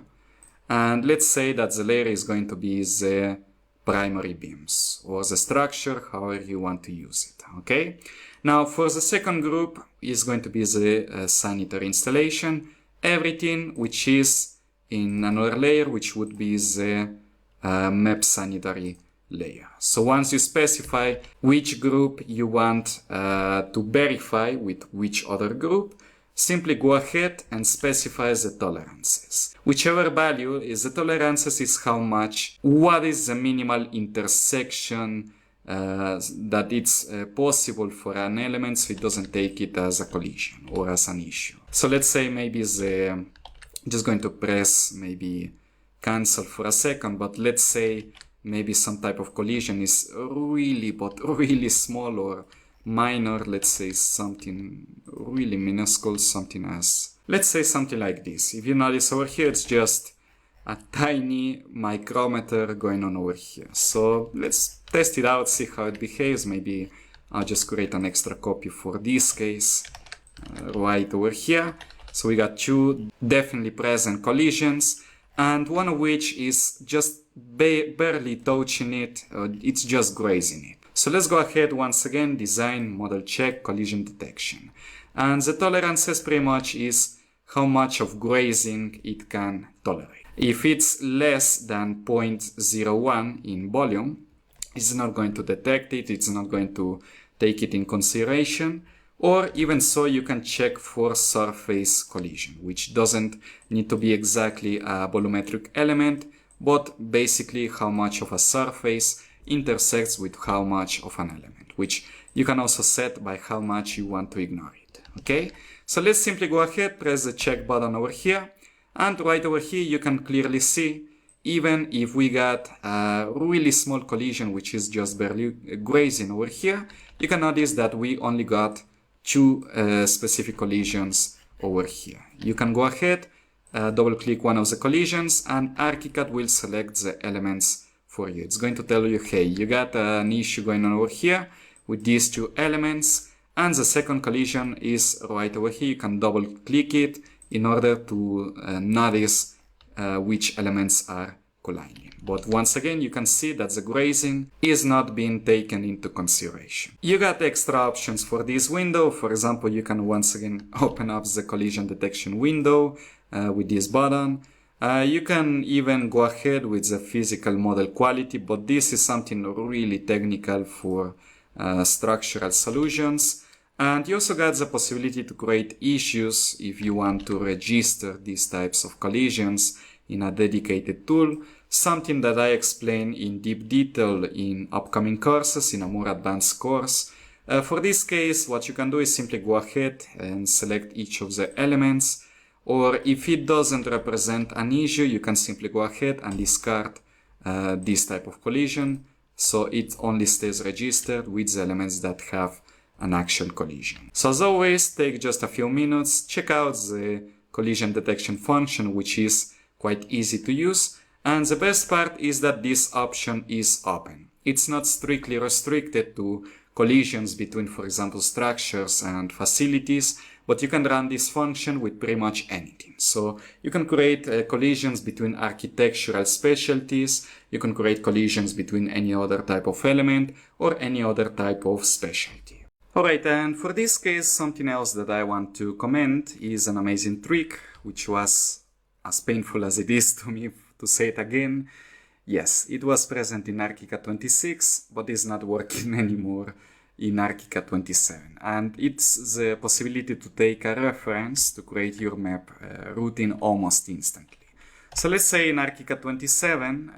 And let's say that the layer is going to be the primary beams or the structure, however you want to use it. Okay? Now for the second group is going to be the sanitary installation. Everything which is in another layer, which would be the map sanitary layer. So once you specify which group you want to verify with which other group, simply go ahead and specify the tolerances. Whichever value is the tolerances is how much, what is the minimal intersection that it's possible for an element so it doesn't take it as a collision or as an issue. So let's say maybe just going to press maybe cancel for a second, but let's say maybe some type of collision is really small, or minor, let's say something really minuscule, something as, let's say something like this. If you notice over here, it's just a tiny micrometer going on over here. So let's test it out, see how it behaves. Maybe I'll just create an extra copy for this case right over here. So we got two definitely present collisions, and one of which is just barely touching it, it's just grazing it. So let's go ahead once again, design, model check, collision detection. And the tolerances pretty much is how much of grazing it can tolerate. If it's less than 0.01 in volume, it's not going to detect it, it's not going to take it in consideration. Or even so, you can check for surface collision, which doesn't need to be exactly a volumetric element, but basically how much of a surface intersects with how much of an element, which you can also set by how much you want to ignore it. Okay, so let's simply go ahead, press the check button over here, and right over here you can clearly see, even if we got a really small collision, which is just barely grazing over here, you can notice that we only got two specific collisions over here. You can go ahead, double click one of the collisions, and ArchiCAD will select the elements for you. It's going to tell you, hey, you got an issue going on over here with these two elements, and the second collision is right over here. You can double click it in order to notice which elements are colliding. But once again, you can see that the grazing is not being taken into consideration. You got extra options for this window. For example, you can once again open up the collision detection window with this button. You can even go ahead with the physical model quality, but this is something really technical for structural solutions. And you also got the possibility to create issues if you want to register these types of collisions in a dedicated tool, something that I explain in deep detail in upcoming courses in a more advanced course. For this case, what you can do is simply go ahead and select each of the elements, or if it doesn't represent an issue, you can simply go ahead and discard this type of collision, so it only stays registered with the elements that have an actual collision. So as always, take just a few minutes, check out the collision detection function, which is quite easy to use, and the best part is that this option is open. It's not strictly restricted to collisions between, for example, structures and facilities, but you can run this function with pretty much anything. So you can create collisions between architectural specialties, you can create collisions between any other type of element or any other type of specialty. Alright, and for this case, something else that I want to comment is an amazing trick, which was as painful as it is to me to say it again. Yes, it was present in ArchiCAD 26, but is not working anymore in ArchiCAD 27. And it's the possibility to take a reference to create your map routing almost instantly. So let's say in ArchiCAD 27,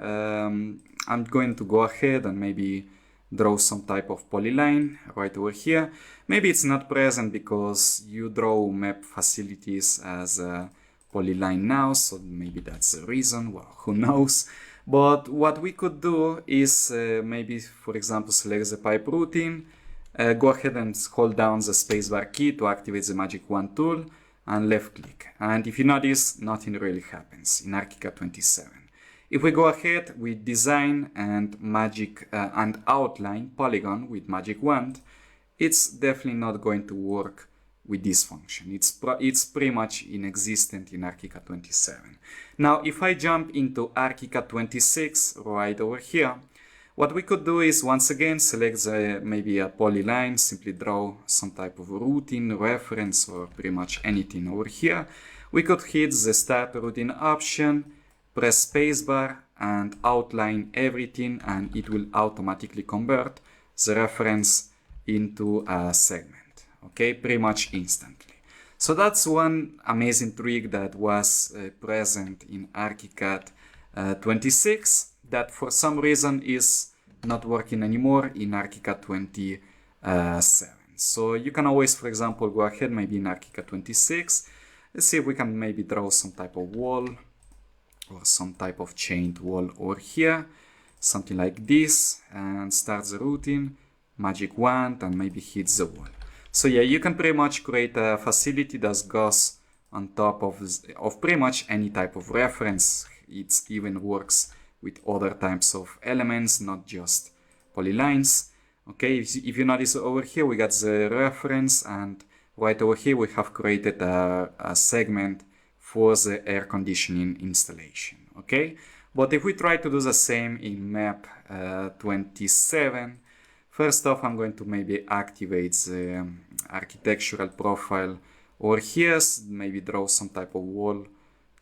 I'm going to go ahead and maybe draw some type of polyline right over here. Maybe it's not present because you draw map facilities as a polyline now, so maybe that's the reason. Well, who knows? But what we could do is maybe, for example, select the pipe routing, go ahead and hold down the spacebar key to activate the Magic Wand tool, and left click. And if you notice, nothing really happens in ArchiCAD 27. If we go ahead with design and magic and outline polygon with Magic Wand, it's definitely not going to work with this function. It's pretty much inexistent in ArchiCAD 27. Now, if I jump into ArchiCAD 26 right over here, what we could do is once again select maybe a polyline, simply draw some type of routing, reference, or pretty much anything over here. We could hit the start routing option, press spacebar and outline everything, and it will automatically convert the reference into a segment, okay, pretty much instantly. So that's one amazing trick that was present in ArchiCAD 26 that for some reason is not working anymore in ArchiCAD 27. So you can always, for example, go ahead maybe in ArchiCAD 26. Let's see if we can maybe draw some type of wall or some type of chained wall over here, something like this, and start the routing, magic wand and maybe hit the wall. So yeah, you can pretty much create a facility that goes on top of pretty much any type of reference. It even works with other types of elements, not just polylines. Okay, if you notice over here, we got the reference, and right over here we have created a segment for the air conditioning installation. Okay, but if we try to do the same in MEP 27, first off, I'm going to maybe activate the architectural profile over here, maybe draw some type of wall,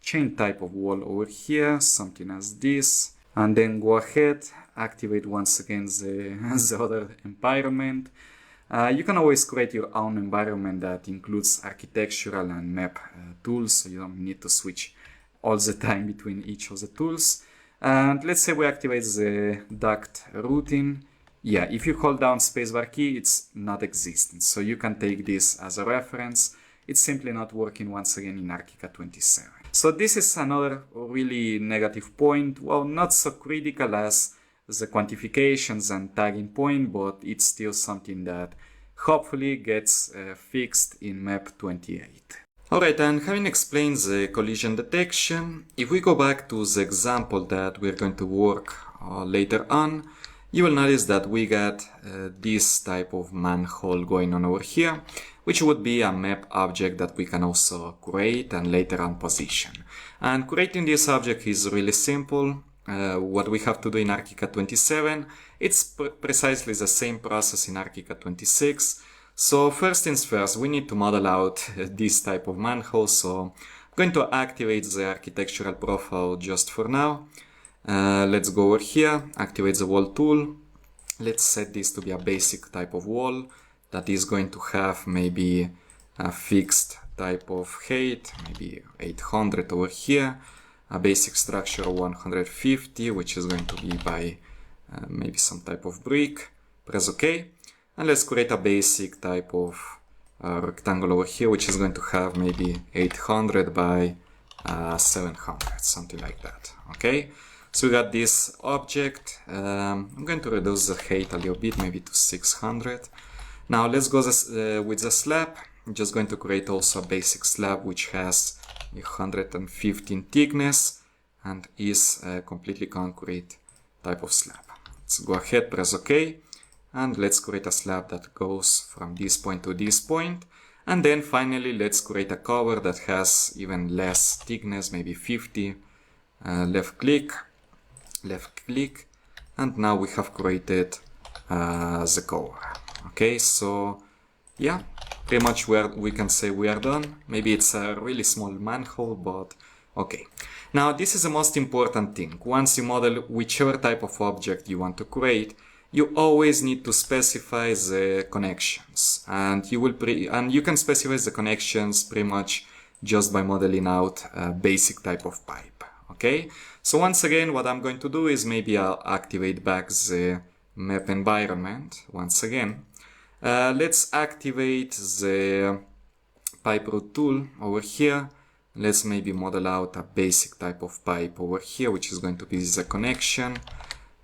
chain type of wall over here, something as this, and then go ahead, activate once again the other environment. You can always create your own environment that includes architectural and MEP tools, so you don't need to switch all the time between each of the tools. And let's say we activate the duct routing. Yeah, if you hold down spacebar key, it's not existent. So you can take this as a reference. It's simply not working once again in Archicad 27. So this is another really negative point. Well, not so critical as the quantifications and tagging point, but it's still something that hopefully gets fixed in MEP 28. Alright, and having explained the collision detection, if we go back to the example that we're going to work later on, you will notice that we got this type of manhole going on over here, which would be a MEP object that we can also create and later on position. And creating this object is really simple. What we have to do in Archicad 27, it's precisely the same process in Archicad 26. So first things first, we need to model out this type of manhole. So I'm going to activate the architectural profile just for now. Let's go over here, activate the wall tool. Let's set this to be a basic type of wall that is going to have maybe a fixed type of height, maybe 800 over here, a basic structure of 150, which is going to be by maybe some type of brick. Press OK. And let's create a basic type of rectangle over here, which is going to have maybe 800 by 700, something like that. Okay. So we got this object. I'm going to reduce the height a little bit, maybe to 600. Now let's go with the slab. I'm just going to create also a basic slab which has 115 thickness and is a completely concrete type of slab. Let's go ahead, press OK, and let's create a slab that goes from this point to this point. And then finally let's create a cover that has even less thickness, maybe 50. Left click, and now we have created the cover. Okay, so yeah, pretty much we can say we are done. Maybe it's a really small manhole, but okay. Now this is the most important thing. Once you model whichever type of object you want to create, you always need to specify the connections, and you can specify the connections pretty much just by modeling out a basic type of pipe. Okay, so once again, what I'm going to do is maybe I'll activate back the MEP environment once again. Let's activate the pipe route tool over here. Let's maybe model out a basic type of pipe over here, which is going to be the connection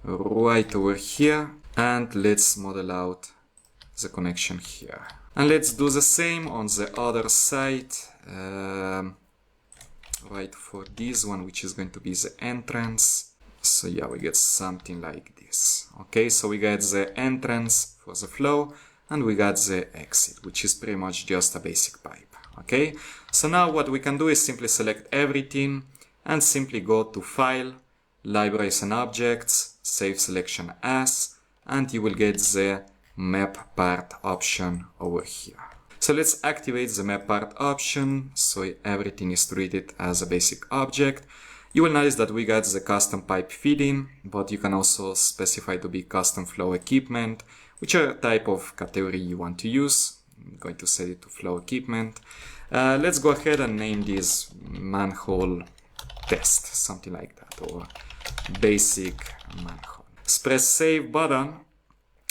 right over here. And let's model out the connection here. And let's do the same on the other side. Right for this one, which is going to be the entrance. So yeah, we get something like this. Okay, so we got the entrance for the flow, and we got the exit, which is pretty much just a basic pipe. Okay, so now what we can do is simply select everything and simply go to File, Libraries and Objects, Save Selection As, and you will get the MEP part option over here. So let's activate the MEP part option, so everything is treated as a basic object. You will notice that we got the custom pipe feeding, but you can also specify to be custom flow equipment, whichever type of category you want to use. I'm going to set it to flow equipment. Let's go ahead and name this manhole test, something like that, or basic manhole. Press save button,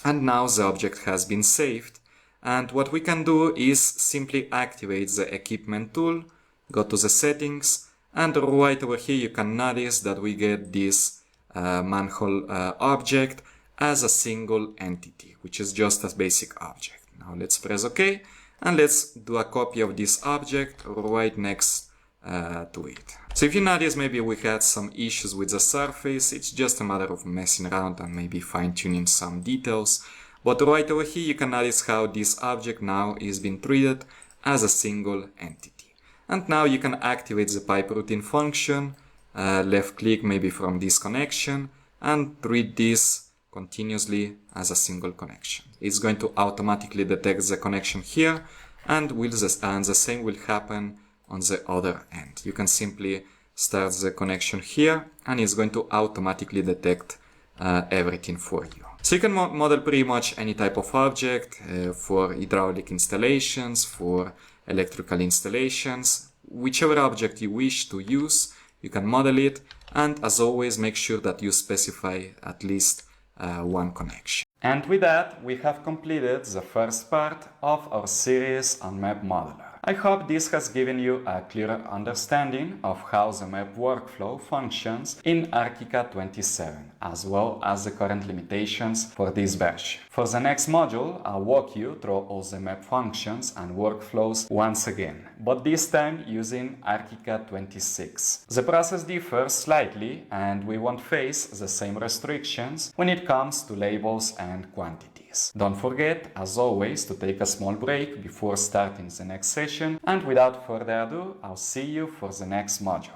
and now the object has been saved. And what we can do is simply activate the equipment tool, go to the settings, and right over here you can notice that we get this manhole object as a single entity, which is just a basic object. Now let's press OK, and let's do a copy of this object right next to it. So if you notice, maybe we had some issues with the surface. It's just a matter of messing around and maybe fine-tuning some details. But right over here, you can notice how this object now is being treated as a single entity. And now you can activate the pipe routine function, left click maybe from this connection, and treat this continuously as a single connection. It's going to automatically detect the connection here, and the same will happen on the other end. You can simply start the connection here, and it's going to automatically detect everything for you. So you can model pretty much any type of object for hydraulic installations, for electrical installations, whichever object you wish to use, you can model it, and as always, make sure that you specify at least one connection. And with that, we have completed the first part of our series on MEP Modeler. I hope this has given you a clearer understanding of how the MEP workflow functions in Archicad 27, as well as the current limitations for this version. For the next module, I'll walk you through all the MEP functions and workflows once again, but this time using Archicad 26. The process differs slightly, and we won't face the same restrictions when it comes to labels and quantities. Don't forget, as always, to take a small break before starting the next session, and without further ado, I'll see you for the next module.